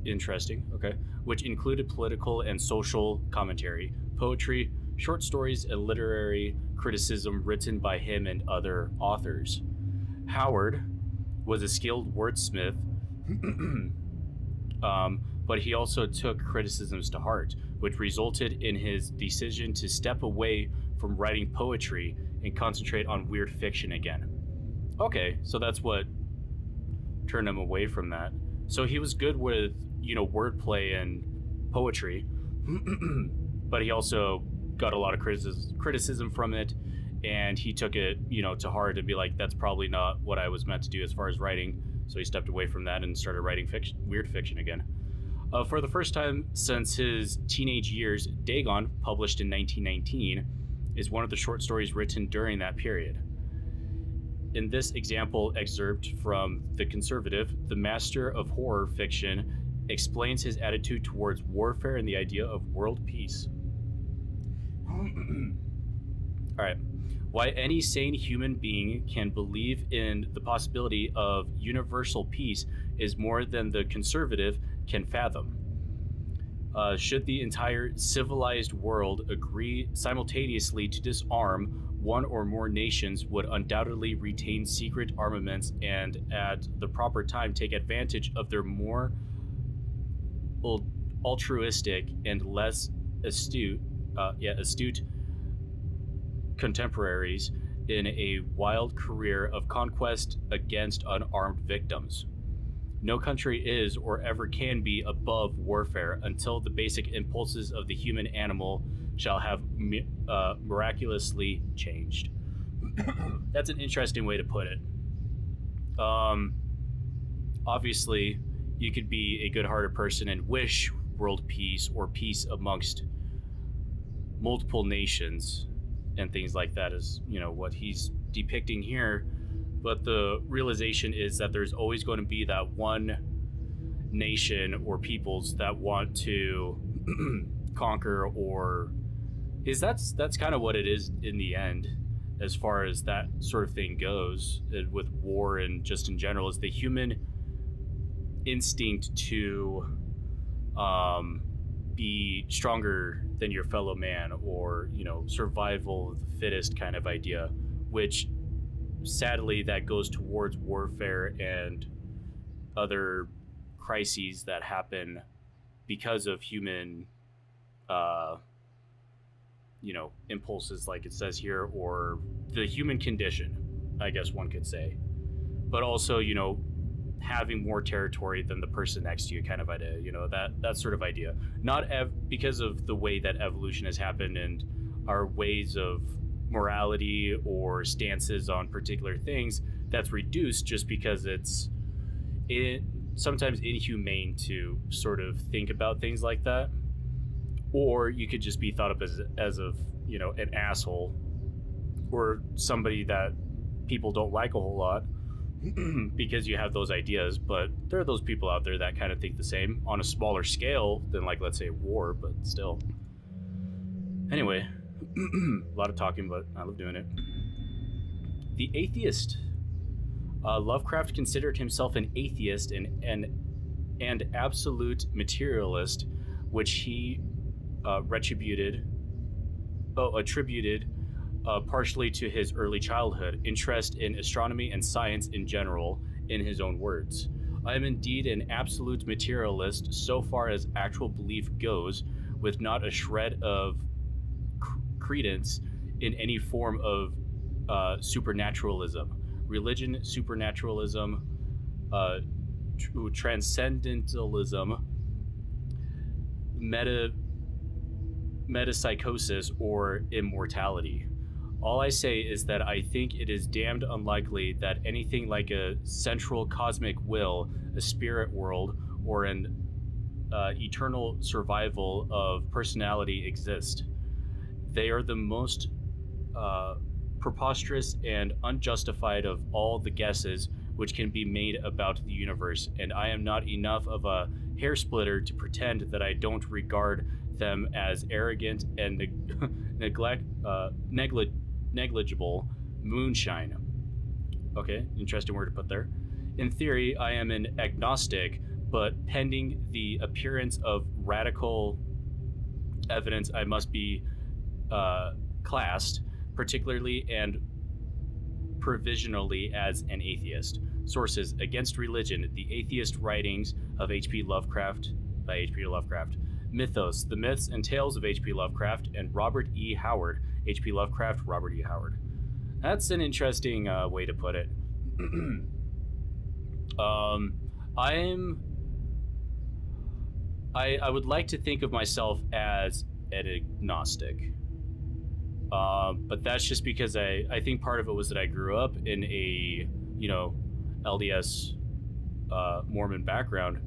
Interesting, okay. Which included political and social commentary, poetry, short stories, and literary criticism written by him and other authors. Howard was a skilled wordsmith, but he also took criticisms to heart, which resulted in his decision to step away from writing poetry and concentrate on weird fiction again. Okay, so that's what turned him away from that. So he was good with, you know, wordplay and poetry, but he also got a lot of criticism from it, and he took it, you know, to heart and be like, that's probably not what I was meant to do as far as writing. So he stepped away from that and started writing weird fiction again. For the first time since his teenage years, Dagon, published in 1919, is one of the short stories written during that period. In this example excerpt from The Conservative, the master of horror fiction explains his attitude towards warfare and the idea of world peace. All right. Why any sane human being can believe in the possibility of universal peace is more than the conservative can fathom. Should the entire civilized world agree simultaneously to disarm, one or more nations would undoubtedly retain secret armaments and at the proper time take advantage of their more altruistic and less astute contemporaries in a wild career of conquest against unarmed victims. No country is or ever can be above warfare until the basic impulses of the human animal shall have miraculously changed. That's an interesting way to put it. Obviously, you could be a good-hearted person and wish world peace or peace amongst multiple nations and things like that, is, you know, what he's depicting here. But the realization is that there's always going to be that one nation or peoples that want to conquer or is that's kind of what it is in the end, as far as that sort of thing goes, with war and just in general, is the human instinct to be stronger than your fellow man, or survival of the fittest kind of idea, which sadly that goes towards warfare and other crises that happen because of human uh, impulses, like it says here, or the human condition, I guess one could say. But also, having more territory than the person next to you, kind of idea. That sort of idea. Not because of the way that evolution has happened and our ways of morality or stances on particular things, that's reduced just because it's sometimes inhumane to sort of think about things like that. Or you could just be thought of as of an asshole, or somebody that people don't like a whole lot because you have those ideas. But there are those people out there that kind of think the same on a smaller scale than, like, let's say war, but still. Anyway, a lot of talking, but I love doing it. The atheist. Lovecraft considered himself an atheist and absolute materialist, which he attributed partially to his early childhood interest in astronomy and science in general. In his own words, I am indeed an absolute materialist so far as actual belief goes, with not a shred of credence in any form of supernaturalism, religion, supernaturalism, transcendentalism, metapsychosis, or immortality. All I say is that I think it is damned unlikely that anything like a central cosmic will, a spirit world, or an eternal survival of personality exist. They are the most preposterous and unjustified of all the guesses which can be made about the universe, and I am not enough of a hair splitter to pretend that I don't regard them as arrogant and negligible moonshine. Okay, interesting word to put there. In theory, I am an agnostic, but pending the appearance of radical evidence, I must be classed, particularly and provisionally, as an atheist. Sources: Against Religion, The Atheist Writings of H.P. Lovecraft by H.P. Lovecraft. Mythos, The Myths and Tales of H.P. Lovecraft, and Robert E. Howard. H.P. Lovecraft, Robert E. Howard. That's an interesting way to put it. I would like to think of myself as an agnostic. But that's just because I think part of it was that I grew up in a, LDS Mormon background.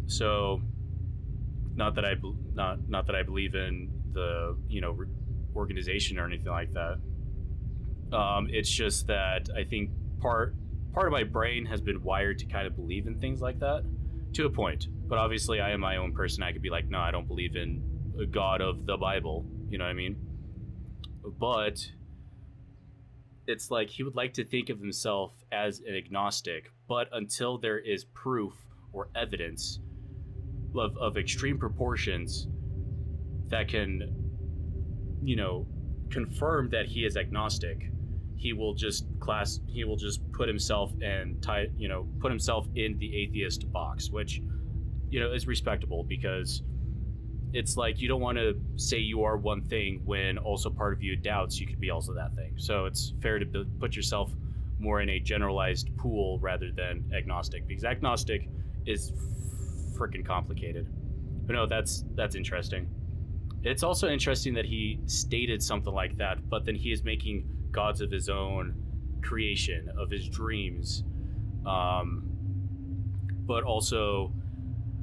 So, not that I believe in the organization or anything like that. It's just that I think part of my brain has been wired to kind of believe in things like that to a point. But obviously, I am my own person. I could be like, no, I don't believe in a God of the Bible. You know what I mean? But it's like he would like to think of himself as an agnostic, but until there is proof or evidence of extreme proportions that can, confirm that he is agnostic, he will just put himself in the atheist box, which, is respectable, because it's like you don't want to say you are one thing when also part of you doubts you could be also that thing. So it's fair to put yourself more in a generalized pool rather than agnostic, because agnostic is freaking complicated. But no, that's interesting. It's also interesting that he stated something like that, but then he is making gods of his own creation, of his dreams. But also,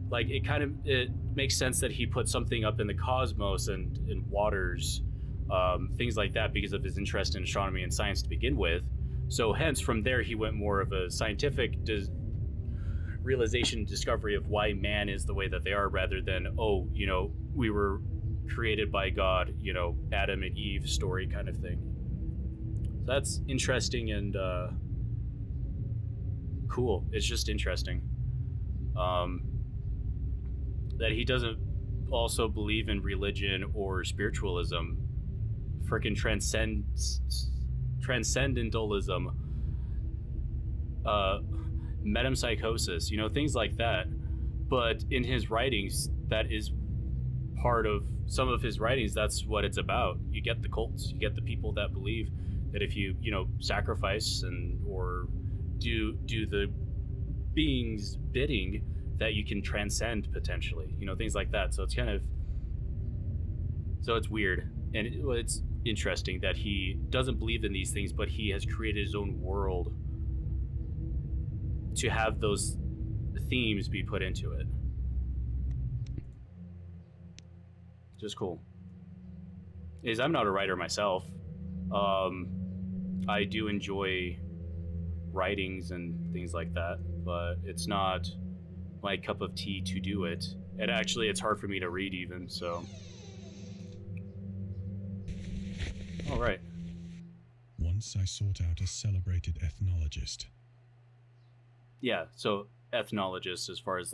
like, it makes sense that he put something up in the cosmos and in waters, things like that, because of his interest in astronomy and science to begin with. So hence, from there, he went more of a scientific realization, discovery of why man is the way that they are, rather than, we were created by God, Adam and Eve story kind of thing. So that's interesting and cool. It's just interesting um, that he doesn't also believe in religion or spiritualism. Freaking transcendentalism, uh, metempsychosis, things like that. But in his writings, that is part of some of his writings. That's what it's about. You get the cults, you get the people that believe that if you sacrifice or do the being's bidding, that you can transcend potentially, things like that. So it's weird, and it's interesting that he doesn't believe in these things, but he has created his own world to have those themes be put into it. Just cool. I'm not a writer myself. I do enjoy writings and things like that, but it's not my cup of tea to do it. And actually, it's hard for me to read even, so. All right. Once I sought out a celebrated ethnologist. Yeah, so ethnologists as far as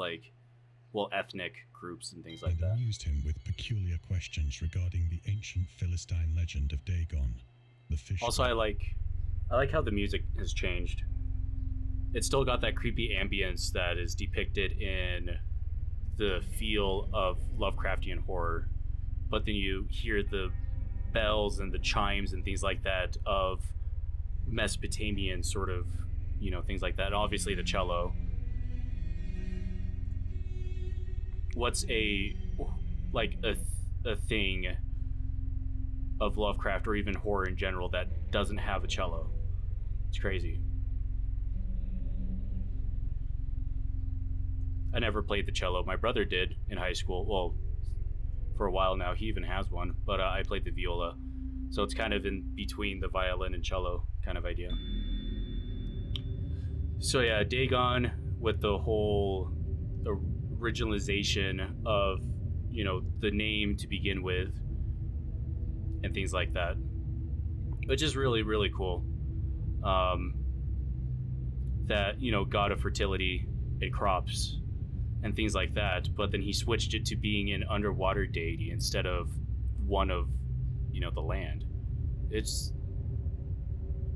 ethnic groups and things like and that. amused him with peculiar questions regarding the ancient Philistine legend of Dagon, the fish. Also, I like how the music has changed. It's still got that creepy ambience that is depicted in the feel of Lovecraftian horror, but then you hear the bells and the chimes and things like that of Mesopotamian sort of, things like that. And obviously the cello. What's a thing of Lovecraft or even horror in general that doesn't have a cello? It's crazy. I never played the cello. My brother did in high school. Well, for a while now, he even has one, but I played the viola. So it's kind of in between the violin and cello kind of idea. So yeah, Dagon with the whole originalization of, the name to begin with and things like that, which is really, really cool. That, god of fertility and crops and things like that, but then he switched it to being an underwater deity instead of one of, the land.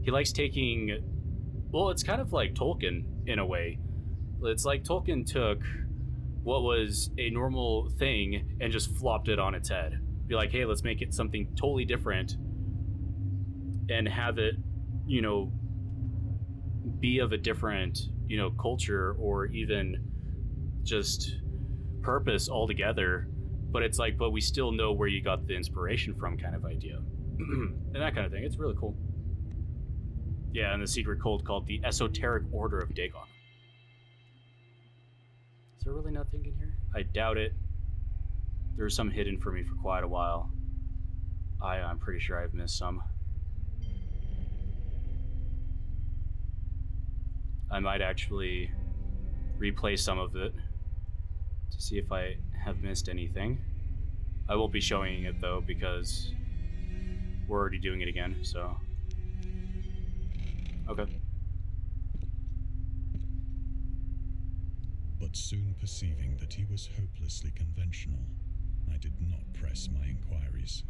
He likes taking, it's kind of like Tolkien in a way. It's like Tolkien took what was a normal thing and just flopped it on its head. Be like, hey, let's make it something totally different and have it, be of a different, culture or even just purpose altogether. But it's like, but we still know where you got the inspiration from kind of idea. And that kind of thing. It's really cool. Yeah, and the secret cult called the Esoteric Order of Dagon. Is there really nothing in here? I doubt it. There's some hidden for me for quite a while. I'm pretty sure I've missed some. I might actually replay some of it to see if I have missed anything. I won't be showing it though because we're already doing it again, so. Okay. But soon perceiving that he was hopelessly conventional, I did not press my inquiries.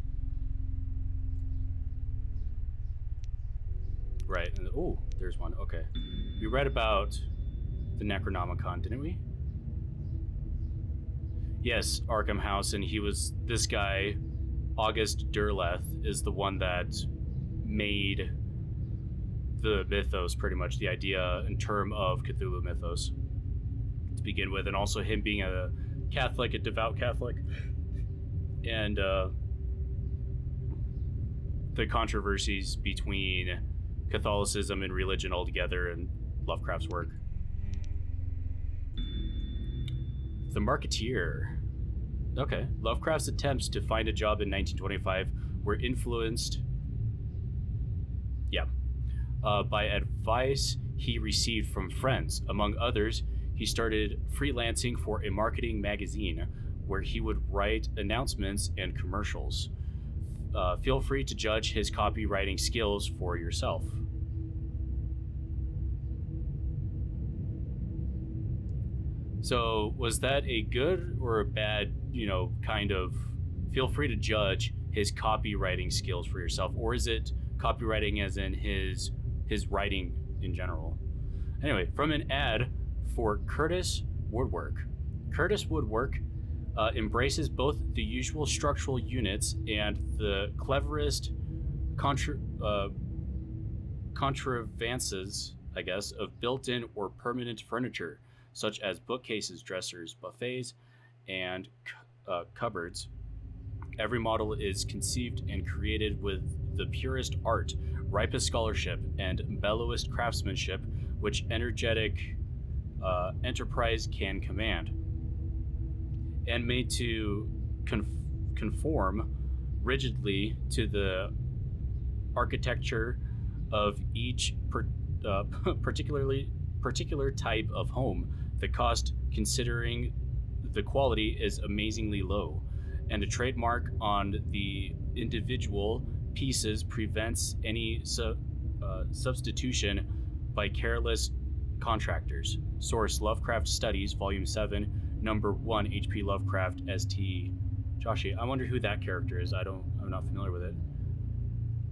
Right, and there's one. Okay. We read about the Necronomicon, didn't we? Yes, Arkham House, and he was this guy, August Derleth, is the one that made the mythos, pretty much the idea in term of Cthulhu mythos to begin with, and also him being a Catholic, a devout Catholic, and the controversies between Catholicism and religion altogether and Lovecraft's work. The Marketeer. Okay. Lovecraft's attempts to find a job in 1925 were influenced by advice he received from friends. Among others, he started freelancing for a marketing magazine where he would write announcements and commercials. Feel free to judge his copywriting skills for yourself. So, was that a good or a bad, kind of feel free to judge his copywriting skills for yourself, or is it copywriting as in his writing in general? Anyway, from an ad for Curtis Woodwork. Curtis Woodwork embraces both the usual structural units and the cleverest contrivances, I guess, of built-in or permanent furniture, such as bookcases, dressers, buffets, and cupboards. Every model is conceived and created with the purest art, ripest scholarship, and mellowest craftsmanship which energetic enterprise can command, and made to conform rigidly to the architecture of each particular type of home. The cost, considering the quality, is amazingly low, and a trademark on the individual pieces prevents any substitution by careless contractors. Source: Lovecraft Studies, Volume 7, Number 1, H.P. Lovecraft, St. Joshi. I wonder who that character is. I'm not familiar with it.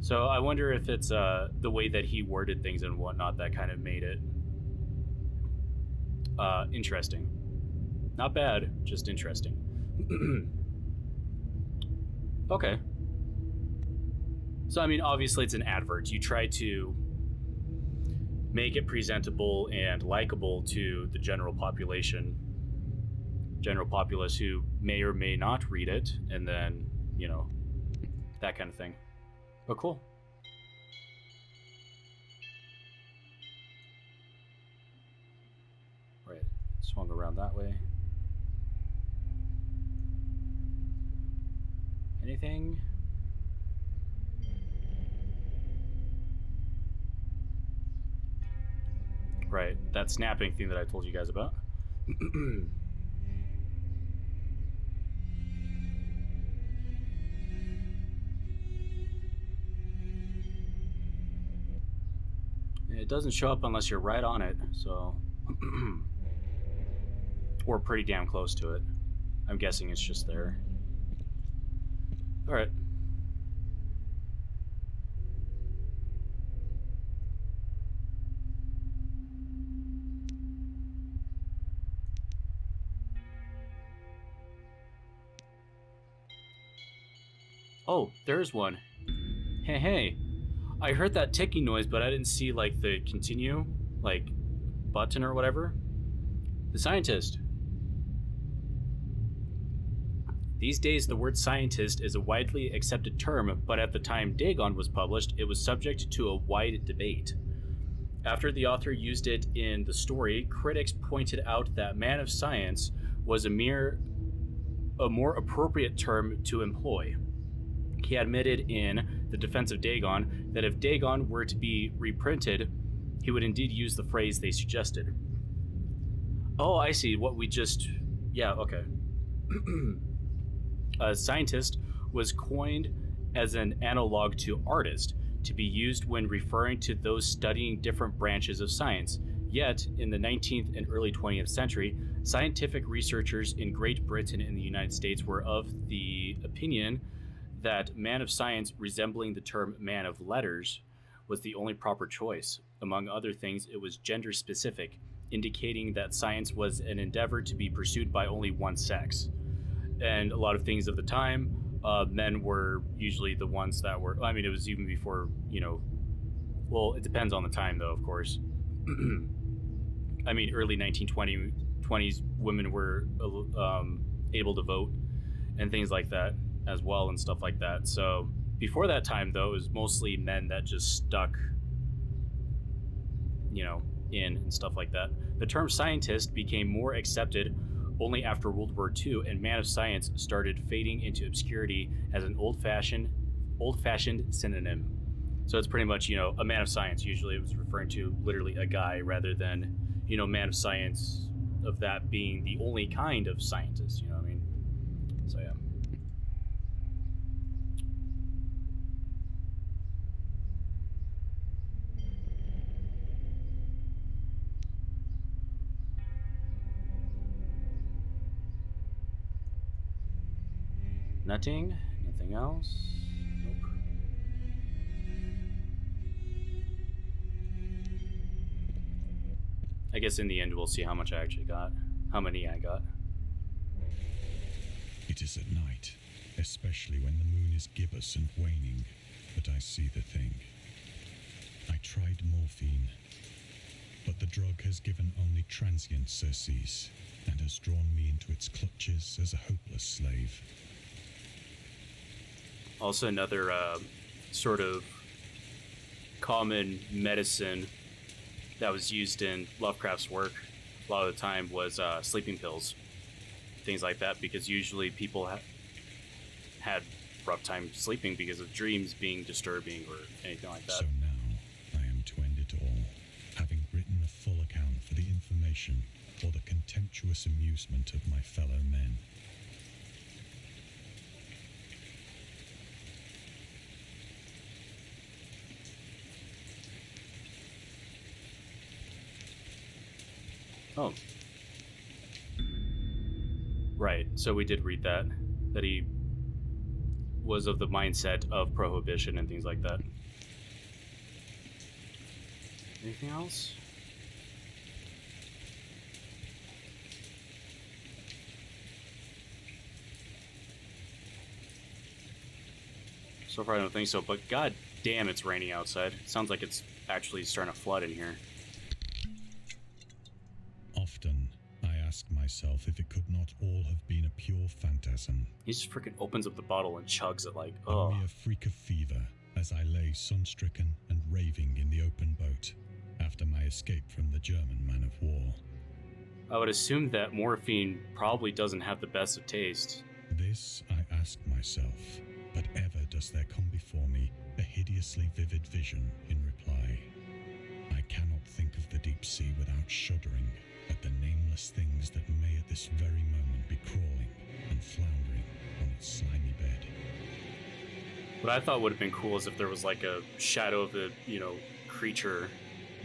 So I wonder if it's the way that he worded things and whatnot that kind of made it interesting. Not bad, just interesting. Okay. So, I mean, obviously it's an advert. You try to make it presentable and likable to the general populace who may or may not read it, and then, that kind of thing. But cool. Right, swung around that way. Anything? Right, that snapping thing that I told you guys about. It doesn't show up unless you're right on it, so... or pretty damn close to it. I'm guessing it's just there. Alright. Oh, there's one. Hey. I heard that ticking noise, but I didn't see, the continue, button or whatever. The scientist. These days, the word scientist is a widely accepted term, but at the time Dagon was published, it was subject to a wide debate. After the author used it in the story, critics pointed out that man of science was a more appropriate term to employ. He admitted in The Defense of Dagon that if Dagon were to be reprinted, he would indeed use the phrase they suggested. Oh, I see. What we just... Yeah, okay. Scientist was coined as an analog to artist, to be used when referring to those studying different branches of science. Yet, in the 19th and early 20th century, scientific researchers in Great Britain and the United States were of the opinion that man of science, resembling the term man of letters, was the only proper choice. Among other things, it was gender specific, indicating that science was an endeavor to be pursued by only one sex. And a lot of things of the time, men were usually the ones that were... I mean, it was even before, well, it depends on the time, though, of course. I mean, early 1920s, women were able to vote and things like that as well and stuff like that. So before that time, though, it was mostly men that just stuck, in and stuff like that. The term scientist became more accepted only after World War II, and man of science started fading into obscurity as an old-fashioned synonym. So it's pretty much, a man of science. Usually it was referring to literally a guy rather than, man of science of that being the only kind of scientist, you know what I mean? So yeah. Nothing else. Nope. I guess in the end we'll see how much I actually got. How many I got. It is at night, especially when the moon is gibbous and waning, that I see the thing. I tried morphine, but the drug has given only transient surcease and has drawn me into its clutches as a hopeless slave. Also another sort of common medicine that was used in Lovecraft's work a lot of the time was sleeping pills, things like that, because usually people had rough time sleeping because of dreams being disturbing or anything like that. So now I am to end it all, having written a full account for the information or the contemptuous amusement of my fellow men. Oh. Right, so we did read that he was of the mindset of prohibition and things like that. Anything else? So far I don't think so, but god damn it's raining outside. Sounds like it's actually starting to flood in here. Often, I ask myself if it could not all have been a pure phantasm. He just freaking opens up the bottle and chugs it like, A mere freak of fever as I lay sun-stricken and raving in the open boat after my escape from the German man of war. I would assume that morphine probably doesn't have the best of taste. This I ask myself, but ever does there come before me a hideously vivid vision in reply. I cannot think of the deep sea without shuddering at the nameless things that may at this very moment be crawling and floundering on its slimy bed. What I thought would have been cool is if there was like a shadow of a, creature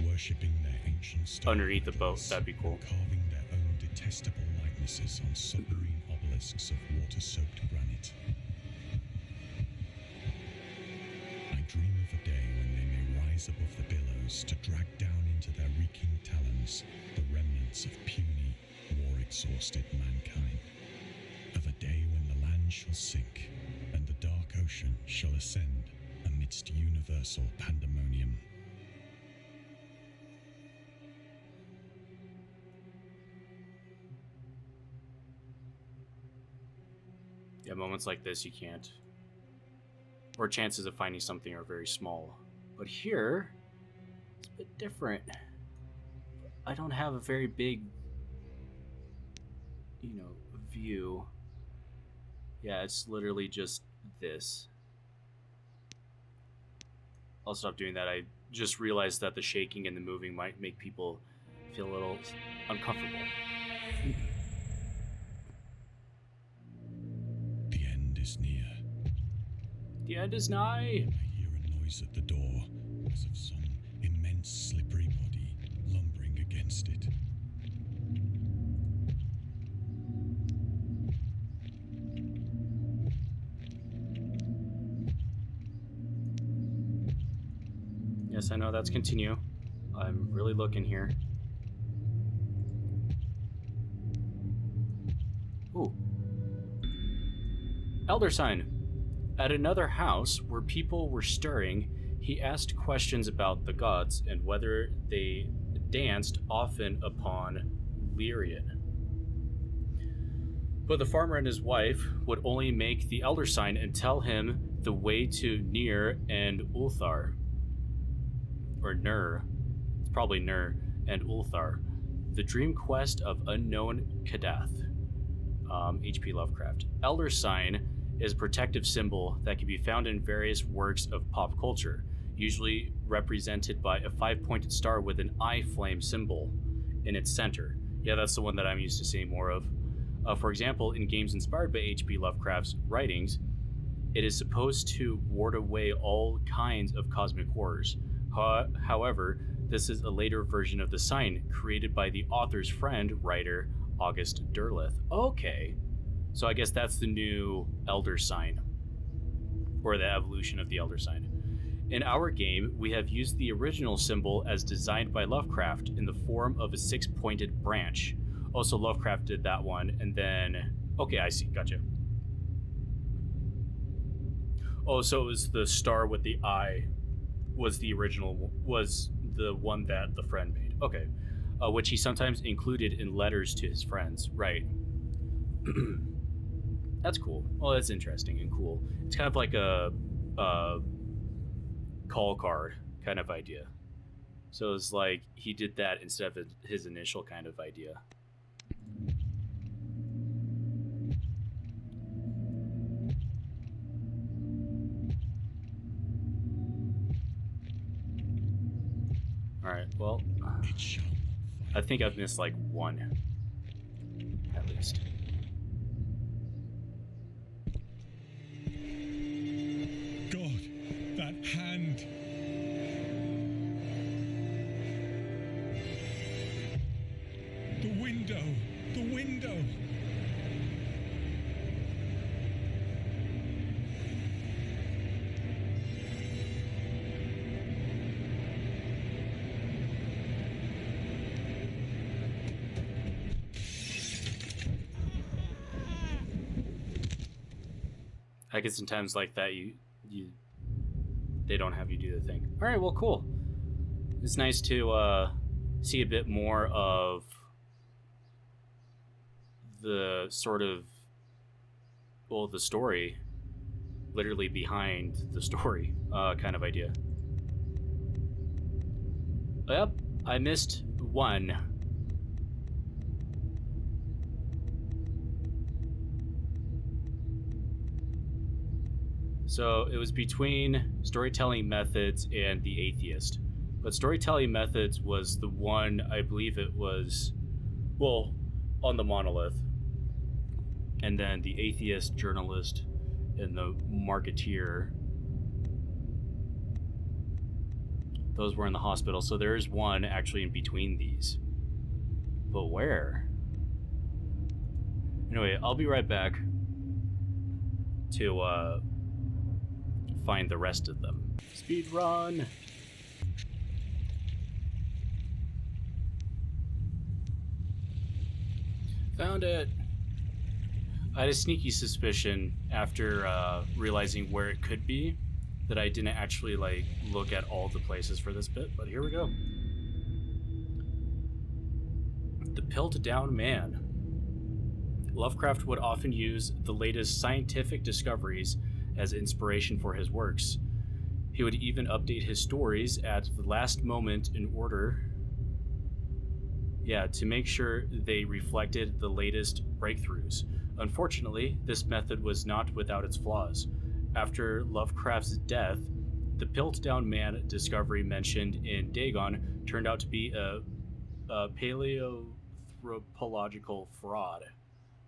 worshipping their ancient star underneath the boat. That'd be cool. Carving their own detestable likenesses on submarine obelisks of water-soaked granite. I dream of a day when they may rise above the billows to drag down into their reeking talons the remnants of puny, war-exhausted mankind. Of a day when the land shall sink and the dark ocean shall ascend amidst universal pandemonium. Yeah, moments like this you can't. Or chances of finding something are very small. But here, it's a bit different. I don't have a very big, view. Yeah, it's literally just this. I'll stop doing that. I just realized that the shaking and the moving might make people feel a little uncomfortable. The end is near. The end is nigh. I hear a noise at the door, as of some immense slippery body lumbering against it. Yes, I know that's continue. I'm really looking here. Ooh. Elder sign. At another house where people were stirring, he asked questions about the gods and whether they danced often upon Lyrian. But the farmer and his wife would only make the elder sign and tell him the way to Nir and Ulthar. Or Nur. It's probably Nur and Ulthar. The dream quest of unknown Kadath. H.P. Lovecraft. Elder sign is a protective symbol that can be found in various works of pop culture, usually represented by a 5-pointed star with an eye flame symbol in its center. Yeah, that's the one that I'm used to seeing more of. For example, in games inspired by H.P. Lovecraft's writings, it is supposed to ward away all kinds of cosmic horrors. However, this is a later version of the sign created by the author's friend, writer August Derleth. Okay, so I guess that's the new Elder Sign, or the evolution of the Elder Sign. In our game, we have used the original symbol as designed by Lovecraft in the form of a six-pointed branch. Also, Lovecraft did that one, and then... Okay, I see, gotcha. Oh, so it was the star with the eye was the original, was the one that the friend made. Okay. Which he sometimes included in letters to his friends. Right. That's cool. Well, that's interesting and cool. It's kind of like a call card kind of idea. So it's like he did that instead of his initial kind of idea. All right, well, I think I've missed like one, at least. God, that hand. The window. The window. I guess in times like that, they don't have you do the thing. All right, well, cool. It's nice to see a bit more of the sort of, well, the story, literally behind the story kind of idea. Yep, I missed one. So it was between storytelling methods and the atheist. But storytelling methods was the one, I believe it was, well, on the monolith. And then the atheist, journalist, and the marketeer, those were in the hospital. So there is one actually in between these. But where? Anyway, I'll be right back to find the rest of them. Speed run. Found it. I had a sneaky suspicion after realizing where it could be that I didn't actually like look at all the places for this bit, but here we go. The Piled Down Man. Lovecraft would often use the latest scientific discoveries as inspiration for his works. He would even update his stories at the last moment in order, to make sure they reflected the latest breakthroughs. Unfortunately, this method was not without its flaws. After Lovecraft's death, the Piled Down Man discovery mentioned in Dagon turned out to be a paleoanthropological fraud.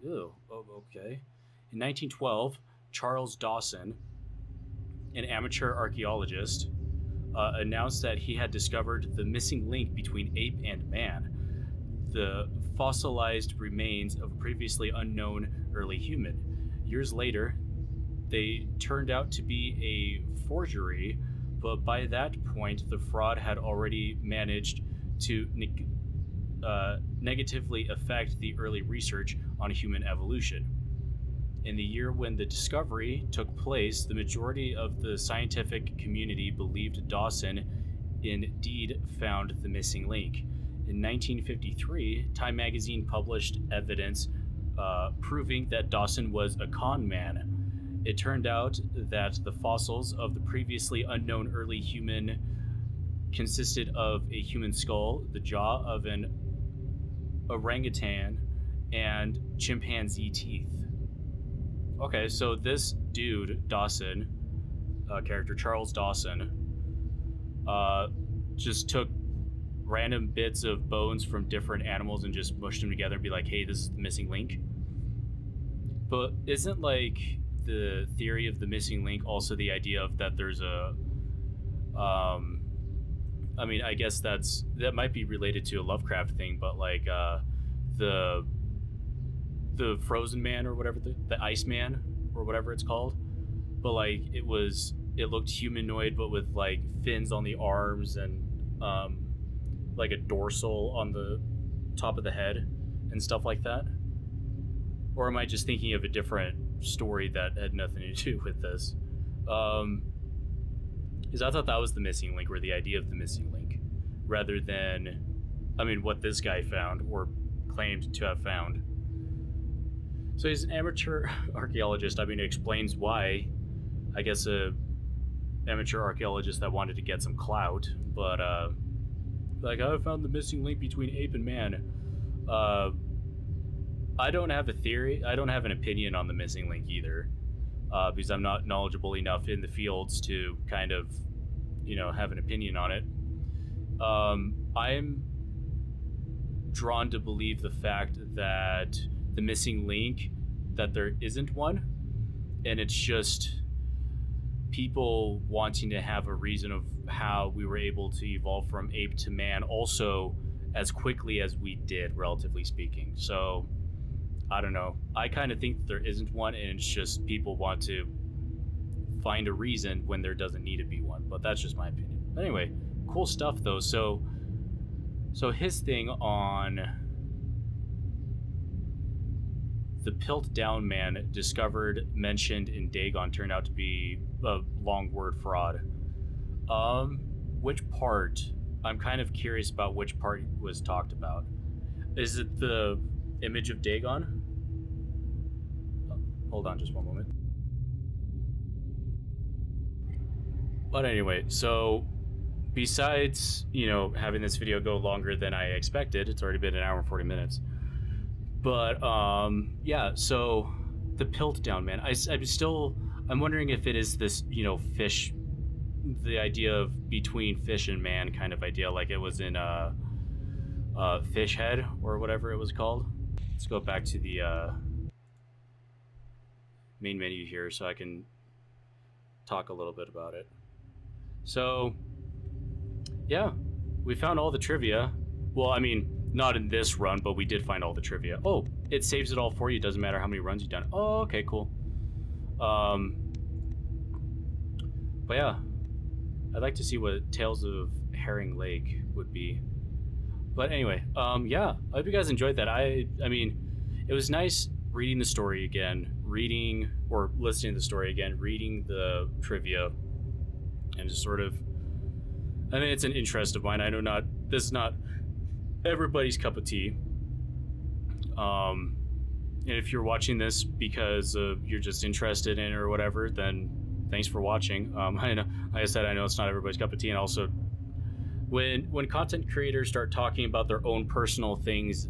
Ew, okay. In 1912, Charles Dawson, an amateur archaeologist, announced that he had discovered the missing link between ape and man, the fossilized remains of a previously unknown early human. Years later, they turned out to be a forgery, but by that point, the fraud had already managed to negatively affect the early research on human evolution. In the year when the discovery took place, the majority of the scientific community believed Dawson indeed found the missing link. In 1953, Time magazine published evidence proving that Dawson was a con man. It turned out that the fossils of the previously unknown early human consisted of a human skull, the jaw of an orangutan, and chimpanzee teeth. Okay, so this dude, Dawson, character Charles Dawson, just took random bits of bones from different animals and just mushed them together and be like, hey, this is the missing link. But isn't like the theory of the missing link also the idea of that there's a um I mean, I guess that might be related to a Lovecraft thing, but like the the frozen man or whatever, the ice man or whatever it's called, but like it looked humanoid but with like fins on the arms and um like a dorsal on the top of the head and stuff like that. Or am I just thinking of a different story that had nothing to do with this? Um, because I thought that was the missing link, or the idea of the missing link, rather than, I mean, what this guy found or claimed to have found. So he's an amateur archaeologist. I mean, it explains why. I guess a amateur archaeologist that wanted to get some clout, but like I found the missing link between ape and man. I don't have a theory. I don't have an opinion on the missing link either, because I'm not knowledgeable enough in the fields to kind of, have an opinion on it. I'm drawn to believe the fact that the missing link, that there isn't one, and it's just people wanting to have a reason of how we were able to evolve from ape to man also as quickly as we did, relatively speaking. So I don't know. I kind of think that there isn't one, and it's just people want to find a reason when there doesn't need to be one. But that's just my opinion. Anyway, cool stuff though. So his thing on the Pilt Down Man discovered, mentioned in Dagon turned out to be a long word fraud. Which part? I'm kind of curious about which part was talked about. Is it the image of Dagon? Hold on just one moment. But anyway, so besides, having this video go longer than I expected, it's already been an hour and 40 minutes. But yeah, so the Piltdown Man, I'm wondering if it is this, fish, the idea of between fish and man kind of idea, like it was in Fish Head or whatever it was called. Let's go back to the main menu here so I can talk a little bit about it. So yeah, we found all the trivia. Well, I mean, not in this run, but we did find all the trivia. Oh, it saves it all for you. Doesn't matter how many runs you've done. Oh, okay, cool. But yeah, I'd like to see what Tales of Herring Lake would be. But anyway, yeah, I hope you guys enjoyed that. I mean, it was nice reading the story again, reading or listening to the story again, reading the trivia, and just sort of, I mean, it's an interest of mine. I know this is not everybody's cup of tea. And if you're watching this because you're just interested in it or whatever, then thanks for watching. I know, like I said, I know it's not everybody's cup of tea, and also when content creators start talking about their own personal things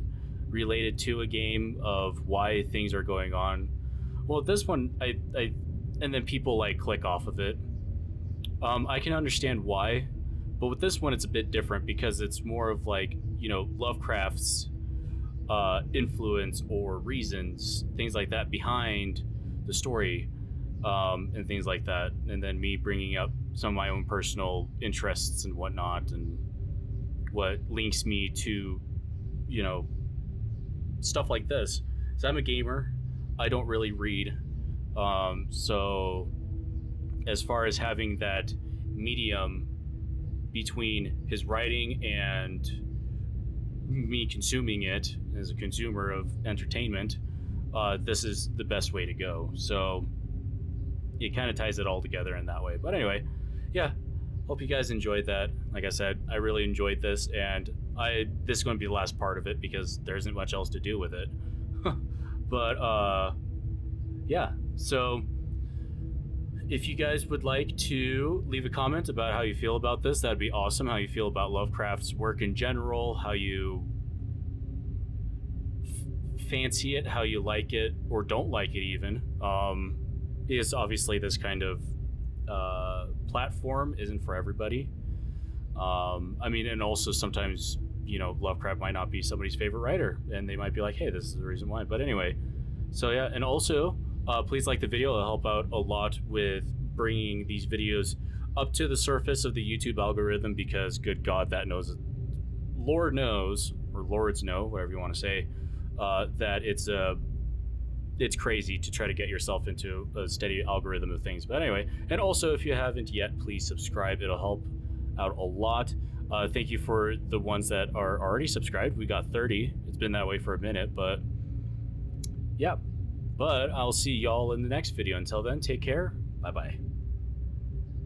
related to a game of why things are going on, well, this one, I and then people like click off of it. I can understand why, but with this one, it's a bit different because it's more of like, Lovecraft's influence or reasons, things like that behind the story, and things like that, and then me bringing up some of my own personal interests and whatnot, and what links me to, stuff like this. So I'm a gamer. I don't really read. So as far as having that medium between his writing and me consuming it as a consumer of entertainment, this is the best way to go. So it kind of ties it all together in that way. But anyway, yeah, hope you guys enjoyed that. Like I said, I really enjoyed this, and this is going to be the last part of it because there isn't much else to do with it. But yeah, so if you guys would like to leave a comment about how you feel about this, that'd be awesome. How you feel about Lovecraft's work in general, how you fancy it, how you like it or don't like it even. Is obviously this kind of platform isn't for everybody. I mean, and also sometimes, Lovecraft might not be somebody's favorite writer, and they might be like, hey, this is the reason why. But anyway, So yeah, and also please like the video. It'll help out a lot with bringing these videos up to the surface of the YouTube algorithm, because good God, that knows, Lord knows, or Lords know, whatever you want to say, that it's crazy to try to get yourself into a steady algorithm of things. But anyway, and also if you haven't yet, please subscribe. It'll help out a lot. Thank you for the ones that are already subscribed. We got 30. It's been that way for a minute, but yeah. But I'll see y'all in the next video. Until then, take care. Bye bye.